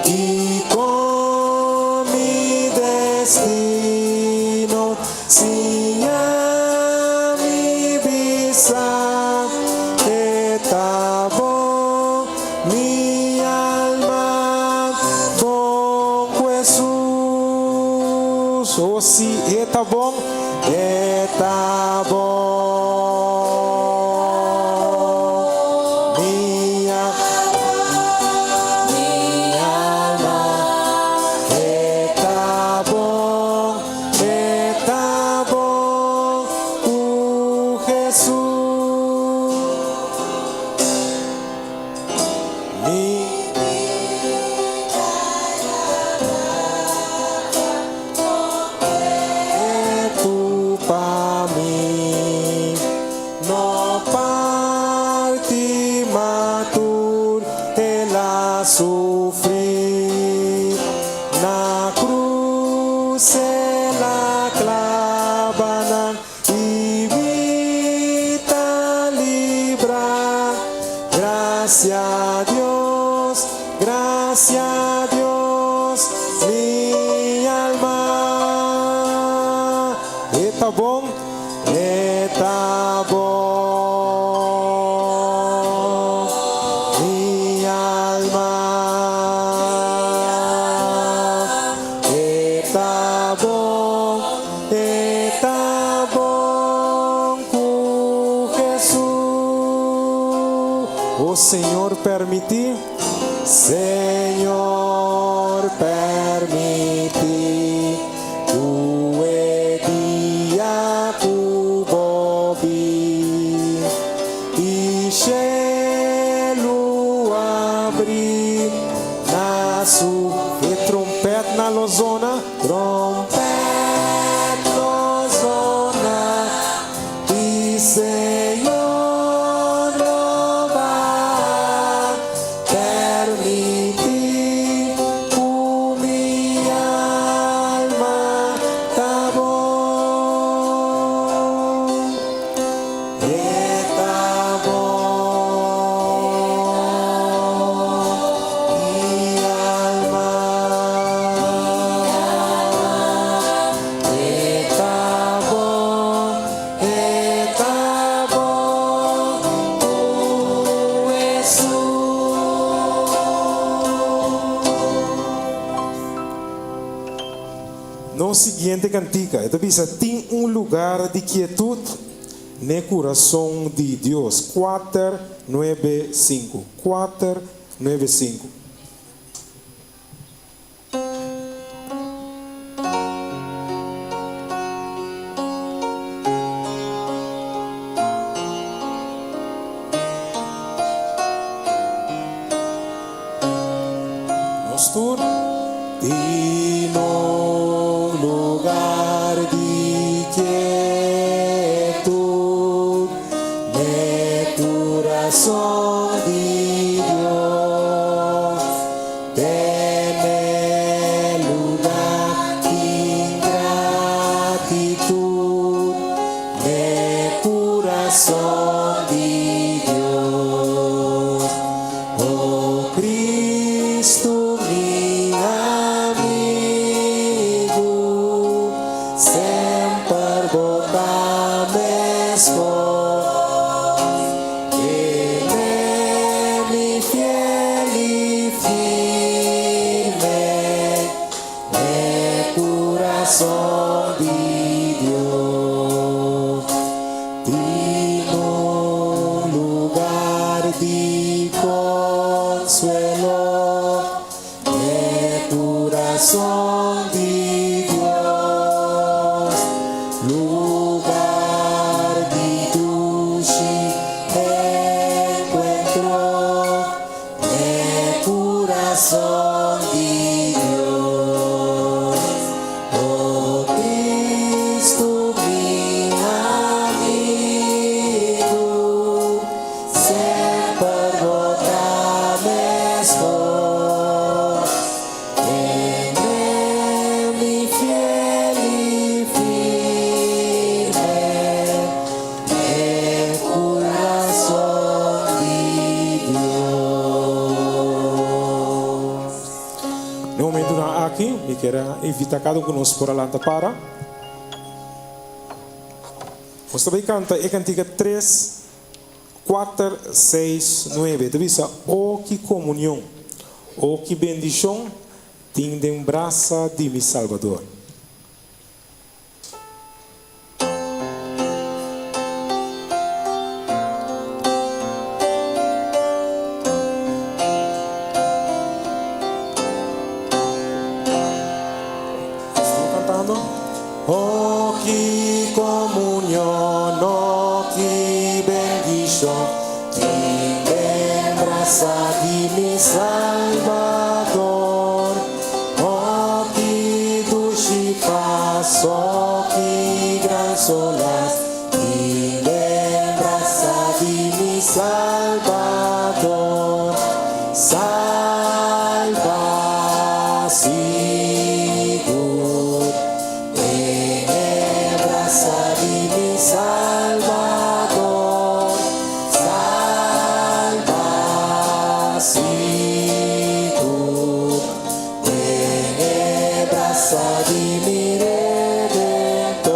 y con mi destino sin mi visa. Mi alma con Jesús. Oh sí, está bom, está bom. Mi alma, está bom, Jesús. Sufrir na cruz se la clavan y vita libra. Gracias a Dios, mi alma. Está bom, está bom. O Señor permitir, Señor permitir, tu día tu bobi y cielo abrir na su e trompete na lozona, trompete lozona e Senhor mi alma No siguiente cantica, esta dice, tem lugar de quietud no corazón de Dios. 495. 495. Invita cada um conosco por alanta para. Nós também canta a cantiga 3, 4, 6, 9. Divisa, oh que comunhão, oh que bendição, tem de braça de mi Salvador. Oh, que comunhão, oh, que bendição, que lembrança de mi Salvador. Oh, que dulce paz, oh, que gran solas, que lembrança de mi Salvador. Salva, Senhor. Salvador, salva, Senhor, tem graça de mi Redentor.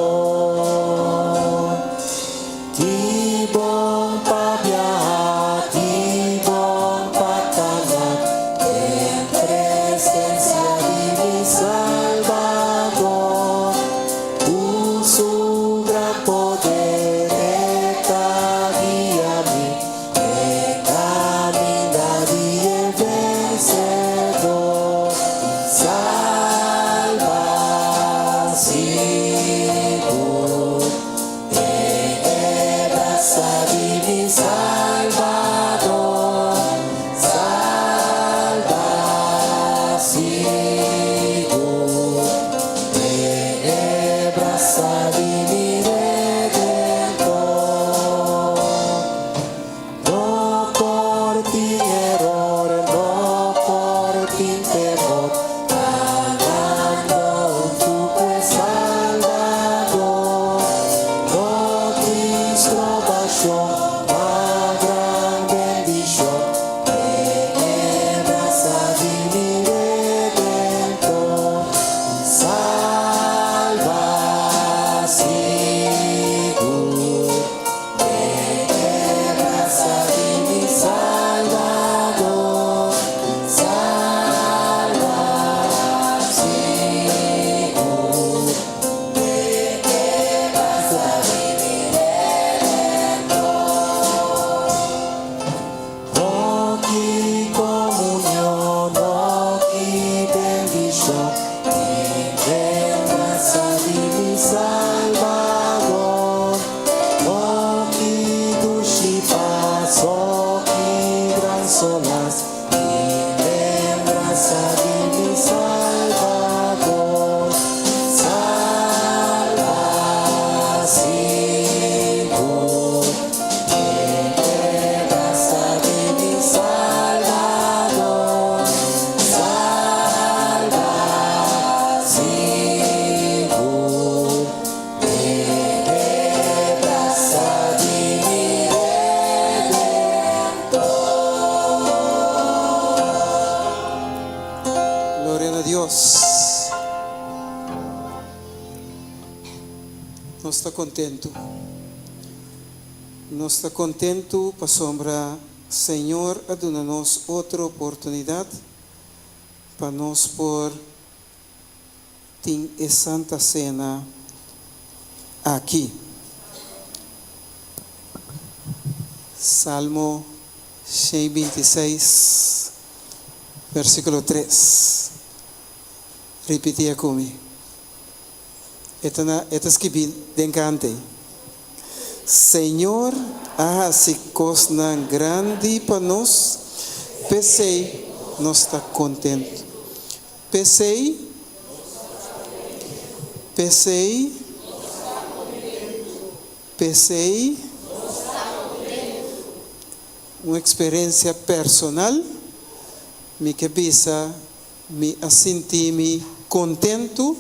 Que bom para viajar, que bom para caminhar, em presença de mi Salvador. O seu gran poder está guia-me, caminhar e vencedor. Salva, não está contento. Não está contento para sombra, Senhor, aduna-nos outra oportunidade para nós por ter a Santa Cena aqui. Salmo 126, versículo 3. Repetia comigo. Esta escrevi dencante. Senhor, se coisa grande para nós, pensei, nós está contente. Pensei, uma experiência personal, me cabeça, me senti-me contento,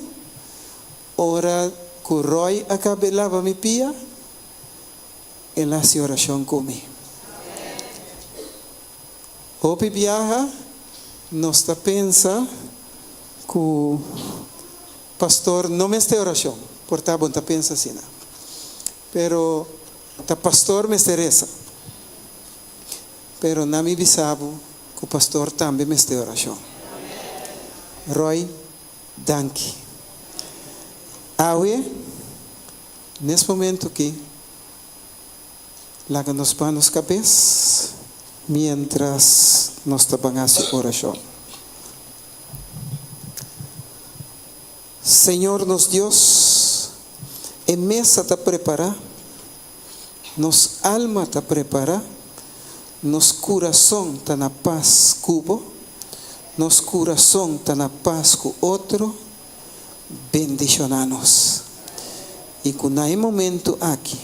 ora que o Roy acabava me pia, ela se oração comigo. Hoje viaja, nós está pensa que o pastor não me está oração, portanto, está pensa assim, pero o pastor me interessa, pero não me bisabo que o pastor também me está oração. Roy, danke. Awe, nesse momento aqui, laga nos panos cabeça, mientras nós estamos a oração. Senhor, nos Deus, a mesa está preparada, nos alma está preparada, nos coração está na paz cubo, nos coração está na paz com outro, bendicionanos. E com um momento aqui,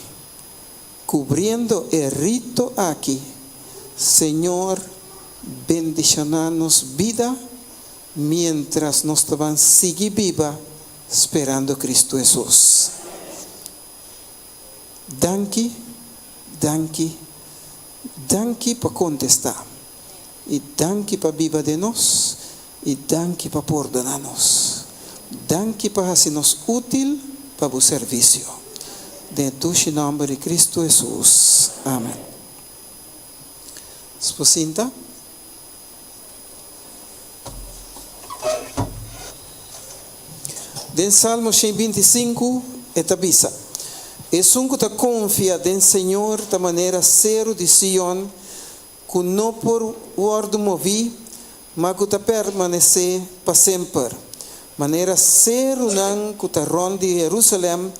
cubrindo o rito aqui, Senhor, bendicionanos vida, mientras nós estamos seguir viva, esperando Cristo Jesus. Danke, danke, danke para contestar. E danke para viva de nós. E danke para perdonar-nos. Danke para ser-nos útil para o serviço. Dentro do nome de Cristo Jesus. Amém. Esposinta. Den Salmo 125, etabisa. Es un que confia den Senhor da maneira cero de Sion, que não por word movi, mas que permanecer para sempre. Maneira cero nan que ronde Jerusalém,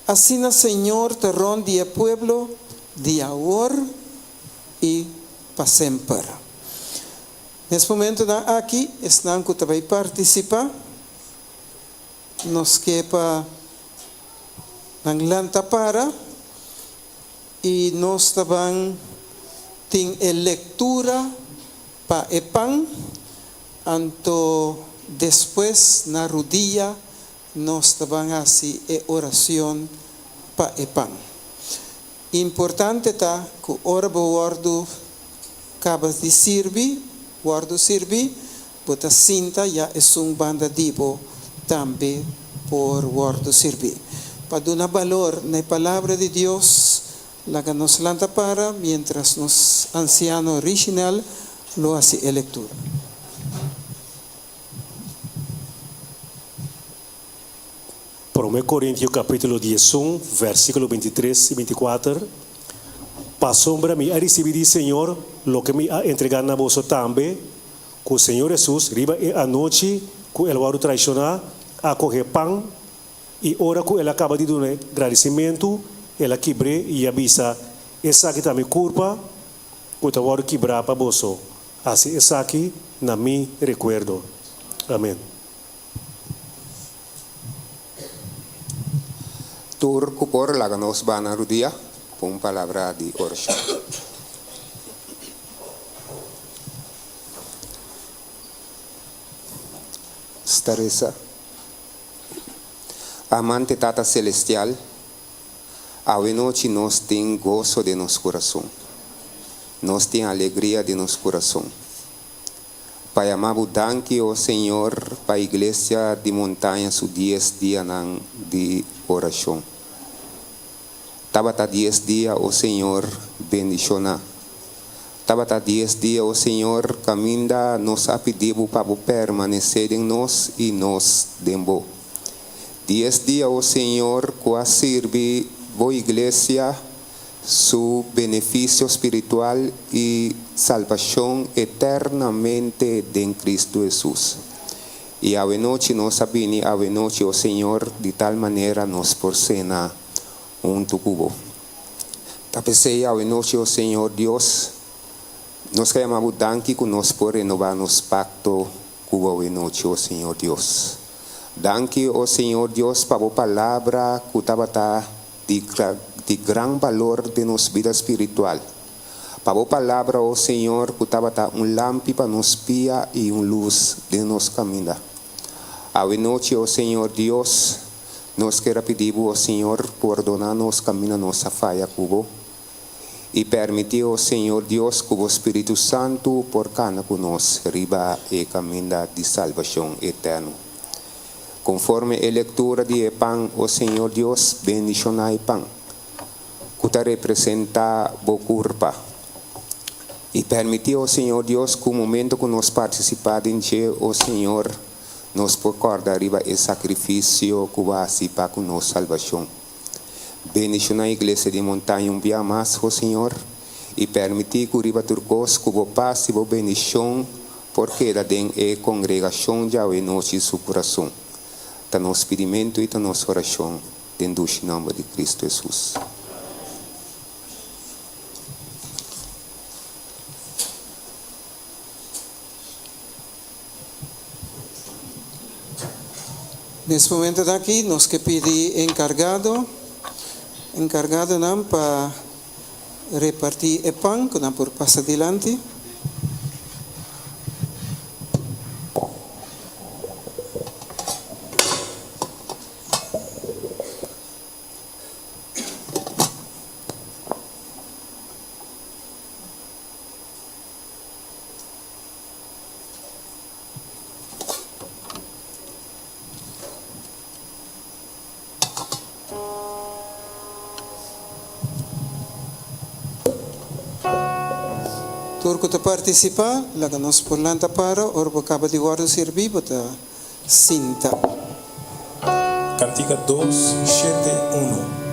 assim o Senhor te ronde o pueblo de agora e para sempre. Nesse momento aqui, estão que vai participar. Nos quepa ng lanta para e nós tabang ting lectura pa epan anto después na rodilla nós tabang asi oración pa epan. Importante ta que ora bo wardo cabas de sirvi, wardo sirvi, bota cinta ya es un banda dibo também por word servir. Para dar valor na palavra de Deus, la que nos lanta para, mientras nos anciano original lo hace a lectura. Primeiro Coríntios capítulo 11, versículo 23 e 24. Para sombra me ha recebido, Senhor, lo que me ha entregado na bolsa também, que o Senhor Jesus, riba a noite, que ele vai traicionar, a correr pão, e ora que ele acaba de dar um agradecimento, ele quebre e avisa, essa aqui está minha culpa, que eu vou quebrar para você. Assim, essa aqui, na minha recuerdo. Amém. Tur kupor laganos bana rudia, com palavra de oração. Staresa. Amante Tata Celestial, a noite nós tem gozo de nosso coração, nós tem alegria de nosso coração. Pai amado, danke o Senhor para a igreja de montanha, os 10 dias de oração. Tabata 10 días, oh Señor, bendiciona. Tabata 10 días, oh Señor, caminda nos ha pedido para permanecer en nos y nos dembo. 10 días, oh Señor, que sirve a iglesia su beneficio espiritual y salvación eternamente en Cristo Jesús. Y a noche nos avini, a noche, oh Señor, de tal manera nos porcena un tucubo. Tapese a noche, oh Señor Dios, nos llamamos danki que nos por renovarnos pacto cubo a noche, oh Señor Dios. Danki, oh Señor Dios, para la palabra que estaba de gran valor de nuestra vida espiritual. Para la palabra, oh Señor, que estaba un lámpara para nos pía y un luz de nos camina. A noche, oh Señor Dios, nos quiera pedir, oh Señor, perdonarnos, camina-nos a falla cubo. Y permitir, oh Señor Dios, que el Espíritu Santo por cana con nos riba y camina de salvación eterna. Conforme a lectura de pan, oh Señor Dios, bendicionai pan, que te representa bocurpa. Y permitir, oh Señor Dios, que el momento que nos participar en Dios, oh Señor, nos recorda arriba el sacrificio que va a ser para con nos salvación. Bendición a la iglesia de montaña un día más, oh Señor, y permitir que arriba turcos que paz y bendición porque la den congregación ya hoy noche en su corazón. Tan nos pedimento y tan nos oración, en el nombre de Cristo Jesús. Nesse momento daqui, nós que pedir encargado não para repartir o pão, que não por passar adiante. Turco te participar, la que nos por lanta para, orbo acaba de guardar servir, bota cinta. Cantiga 271.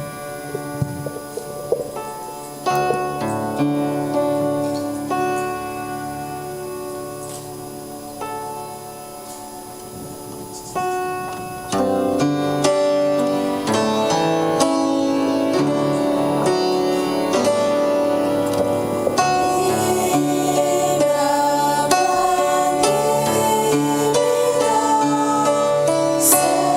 Senhor,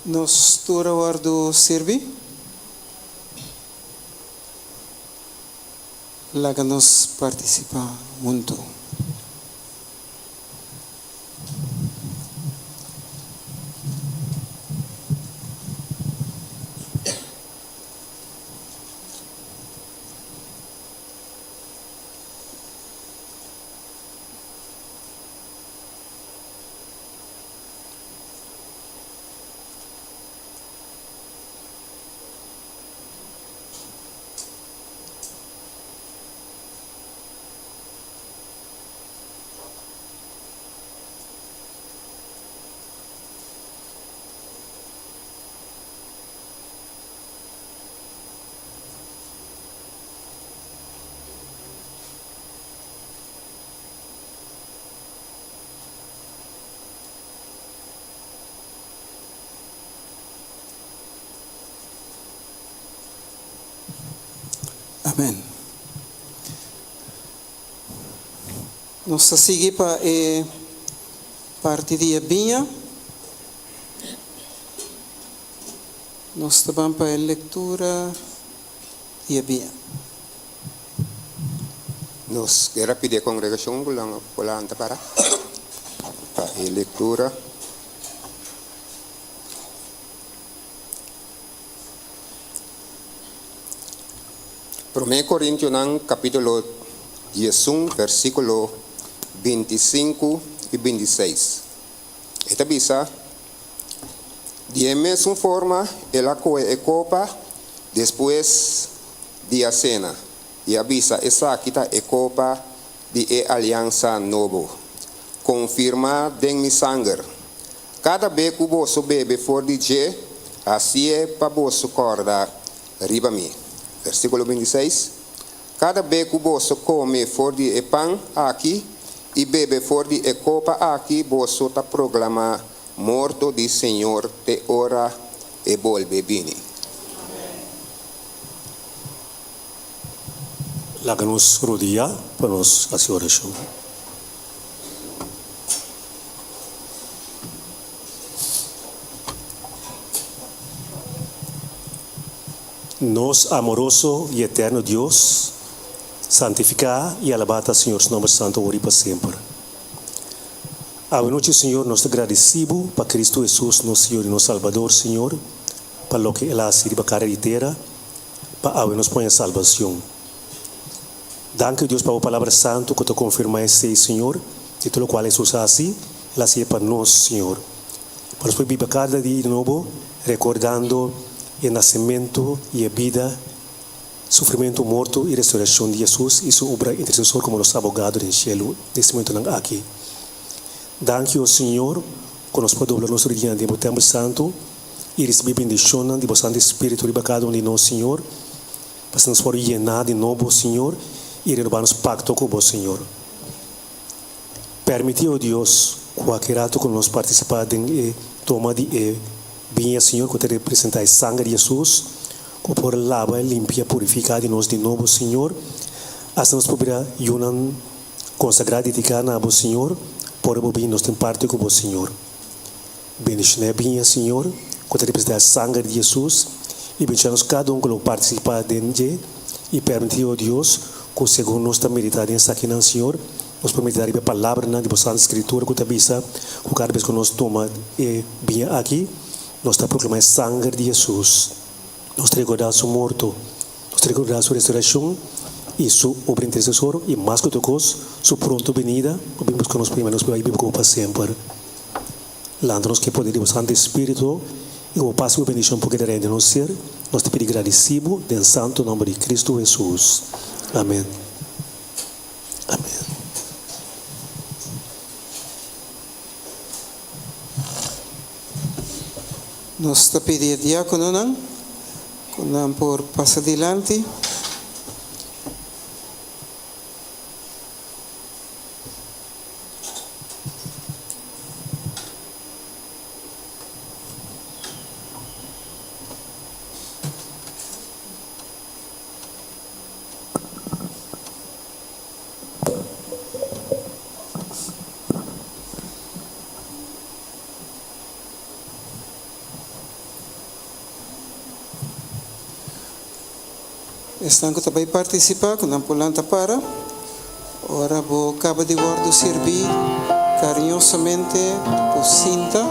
Nos tura wardo servi. Laga nos participa muito. Amém. Nós seguimos para a parte de Binha. Nós vamos para a leitura de Binha. Nos quero pedir a congregação para a leitura. Primeiro Coríntios, capítulo 11, versículo 25 e 26. Esta bisa, de mesma forma, ela coe a copa depois de a cena. E avisa, essa aqui está a copa de aliança novo. Confirma de mi sangue. Cada vez que você bebe for de je, assim é para você corda riba mim. Versículo 26. Cada vez que você come for de pão aqui e bebe for de copa aqui, você está proclama morto de Senhor te ora e volve bene. Laga-nos rodear para nós fazer oração. Nos amoroso e eterno Deus, santificar e alabar o Senhor, seu nome santo, hoje para sempre. A noite, Senhor, nós te agradecemos para Cristo Jesus, nosso Senhor e nosso Salvador, Senhor, para o que Ele ha sido para a carreira inteira, para nos põe a salvação. Danke Deus para a palavra santa que te confirma esse, Senhor, e tudo o qual Jesus assim, ela seja para nós, Senhor. Para nós viver cada dia de novo, recordando o nascimento e a vida, sofrimento, morto e ressurreição de Jesus e sua obra intercessor como nosso abogado no céu, nesse momento aqui. Danke ao Senhor, que nos pode dobrar nosso dia de tempo santo e receber bendição de Santo Espírito de cada um de nós, Senhor, para nos poder llenar de novo, Senhor, e renovar nosso pacto com o Senhor. Permite, ó Deus, qualquer ato que nos participar em toma de vinha, Senhor, que te representa a sangue de Jesus, que por lava, limpia, purificar de nós de novo, Senhor, hasta nos poderá yunan consagrar e dedicar a vos, Senhor, por bem nos tem parte com vos, Senhor. Bendição é vinha, Senhor, que te representa a sangue de Jesus, e bendição cada que participa dele, e permitir, ó Deus, que segundo nós estamos meditando aqui, Senhor, nos permitirá a palavra de vossa Santa Escritura, que te avisa, que cada vez que nós toma e vinha aqui, nós está proclamando o sangue de Jesus. Nós recordamos seu morto, nós recordamos sua ressurreição e sua obra intercessor e mais que tocos, sua pronta venida, vimos que nós primeiros para viver para sempre. Lando-nos que poder do Santo Espírito e o passo de bendição porque dará de nós ser, nós te pedimos agradecido em santo nome de Cristo Jesus. Amém. Amém. Nós te pedimos diácono, por passar adiante. Estão que também participar com a ambulante para. Ora, vou acaba de guardar servir carinhosamente por cinta.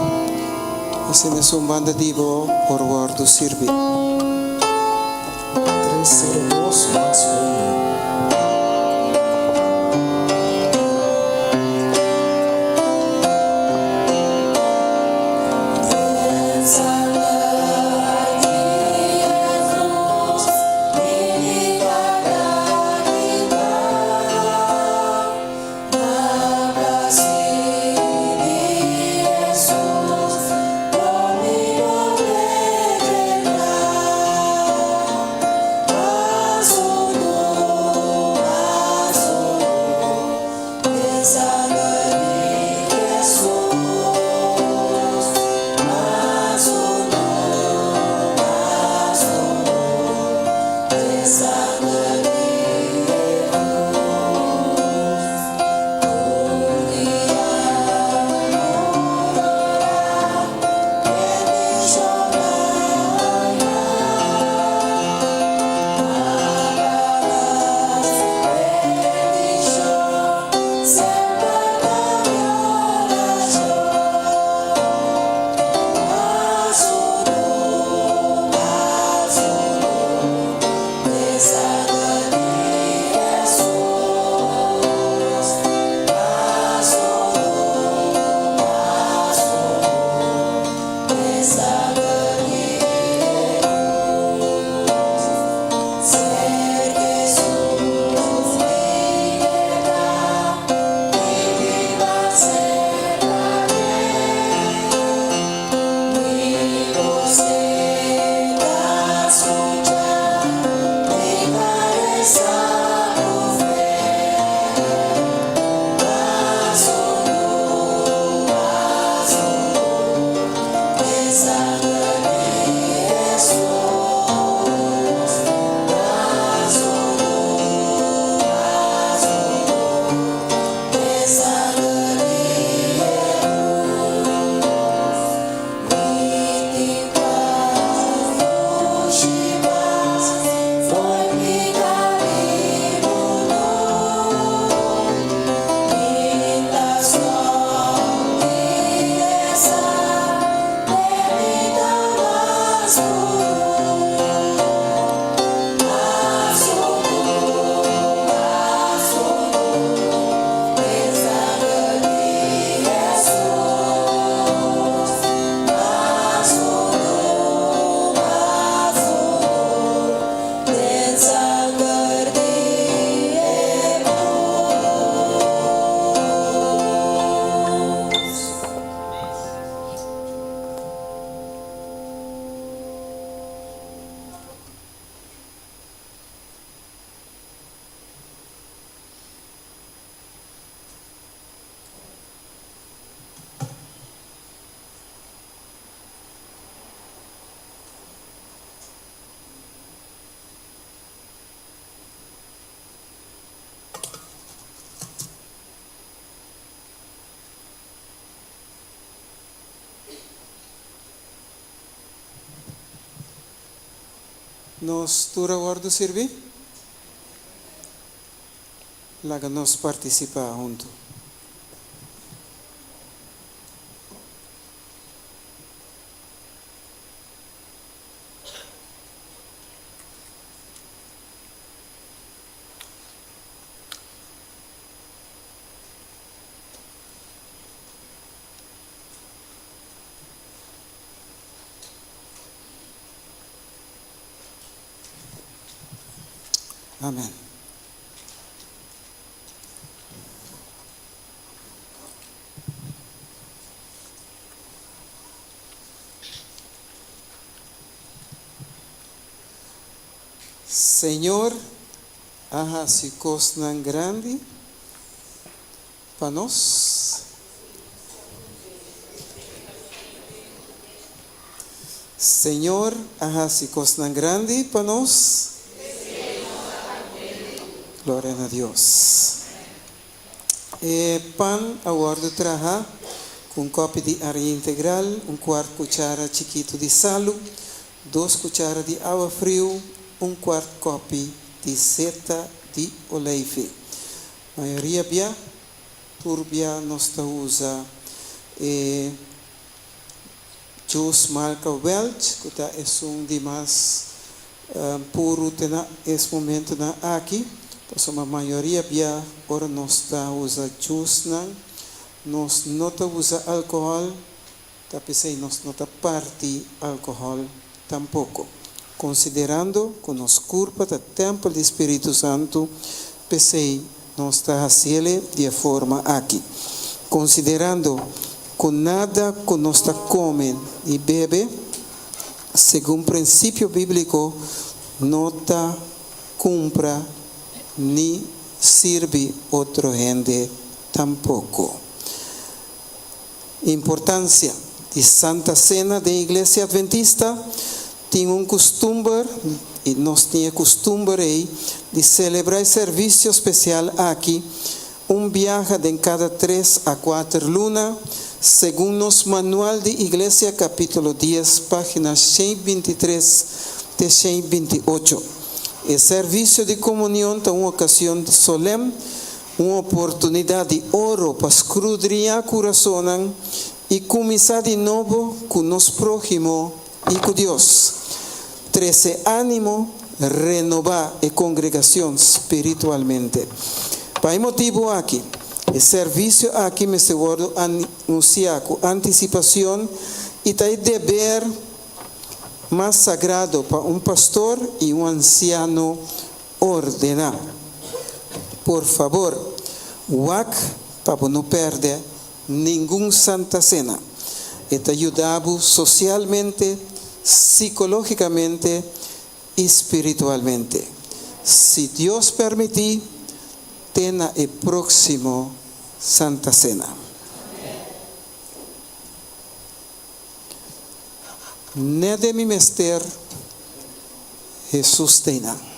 Assim é uma banda de bo por guardar servir. 302 más 1. Nós tura guarda servir? Lá que nós participar junto. Amém. Senhor, haja si coisa grande para nós. Senhor, haja si coisa grande para nós. Glória a Deus. Pan aguardo traja com copo de areia integral, 1/4 cuchara chiquito de sal, 2 cucharas de agua frio, 1/4 copo de seta de oleive. Maioria bia turbia nos usa jus marca Welch, que é de mais puro tena esse momento na aqui. Então a maioria bia ora nos usa jus nos nota usa álcool, tapi nos nota parte álcool tampouco. Considerando que nos culpa do templo do Espírito Santo, pensei nos está fazendo de forma aqui. Considerando que nada que nos está come e bebe, segundo princípio bíblico, não está compra nem serve outra gente tampouco. Importância de Santa Cena da Igreja Adventista. Tinha costume, e nós tínhamos costume aí, de celebrar serviço especial aqui, viaje de cada 3 a 4 lunas, segundo nosso manual de igreja, capítulo 10, páginas 123 a 128. O serviço de comunhão é uma ocasião solene, uma oportunidade de ouro para escudriñar o coração e começar de novo com nosso próximo e com Deus. 13 ánimo, renovar a congregação espiritualmente. Para motivo aqui, o serviço aqui me seguro anunciar com antecipação e tem dever mais sagrado para pastor e anciano ordenar. Por favor, para não perder nenhuma Santa Cena. E te ajudamos socialmente, psicológicamente, espiritualmente. Se Deus permitir, tenha o próximo Santa Cena. Nede mi mester, Jesus tenha.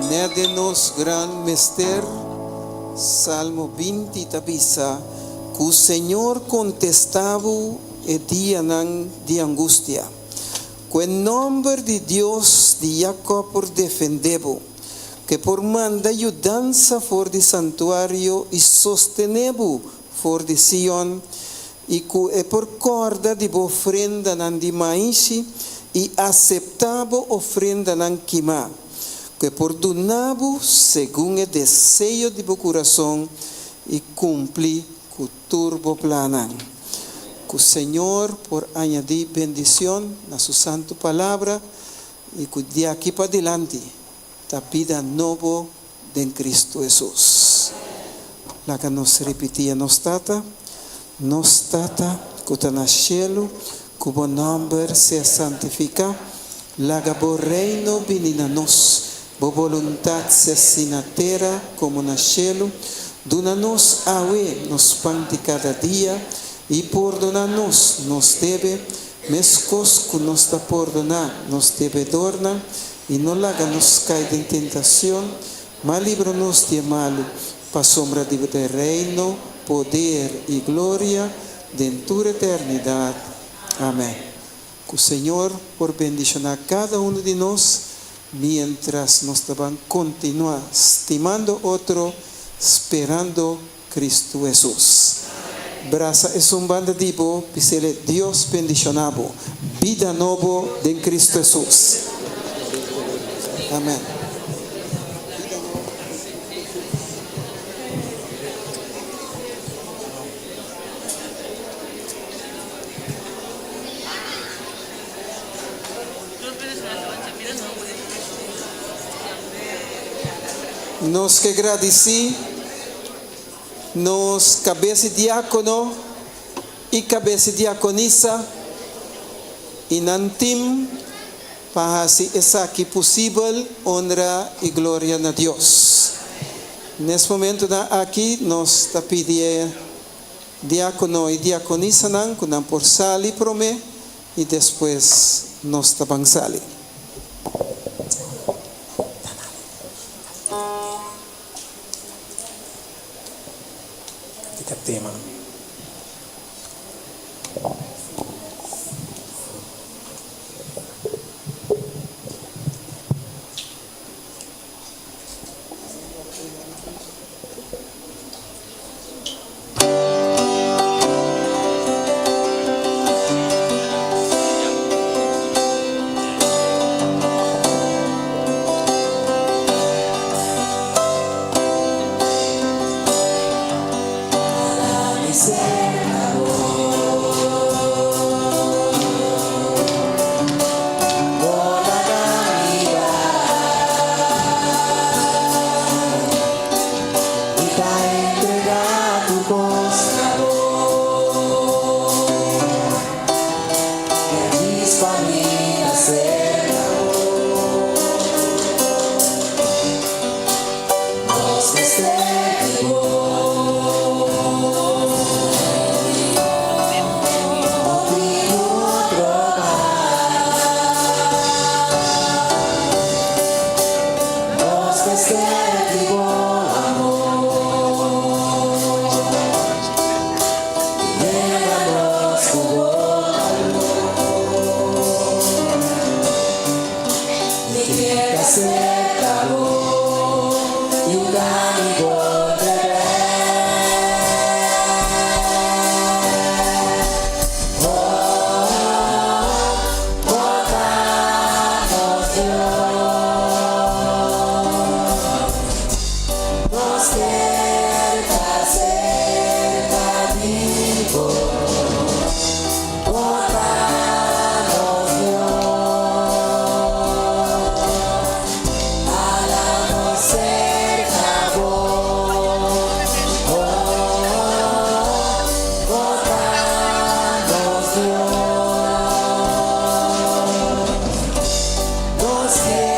Nédenos gran mister, Salmo 20 tabisa, que Señor contestaba el día de angustia. Que en nombre de Dios de Jacob por defendebo, que por manda ayudanza for de santuario y sostenebo for de Sion, y que por corda de ofrenda nan de maíz y aceptabo ofrenda nan quimá, que por donabo según el deseo de tu corazón y cumpli cu turbo planan. Que Señor por añadir bendición a su santa palabra y que de aquí para adelante la vida nuevo de Cristo Jesús. La que nos repetía nos tata, que está en el cielo, que tu nombre sea santificado, la que tu reino venga a nos. Bo voluntad se assim na terra como no cielo. Dona-nos hoje nos pão de cada dia e perdona-nos nos deve, mescos que nos está perdonar, nos devedor e não laga-nos cair em tentação, mas livra-nos de malo, para sombra de reino, poder e glória dentro da eternidade. Amém. Que o Senhor por bendicionar cada de nós, mientras nos van a continuar estimando otro, esperando Cristo Jesús. Braza es un banda divo, pisele Dios bendicionado, vida nuevo de Cristo Jesús. Amén. Nos que agradeci, nos cabeça diácono e cabeça diaconisa, e nantim para fazer essa que possível honra e glória a Deus. Nesse momento aqui nós está pedindo diácono e diaconisa não, que não por sali para mim e depois nós está bang sali. Tema. Dios. siempre.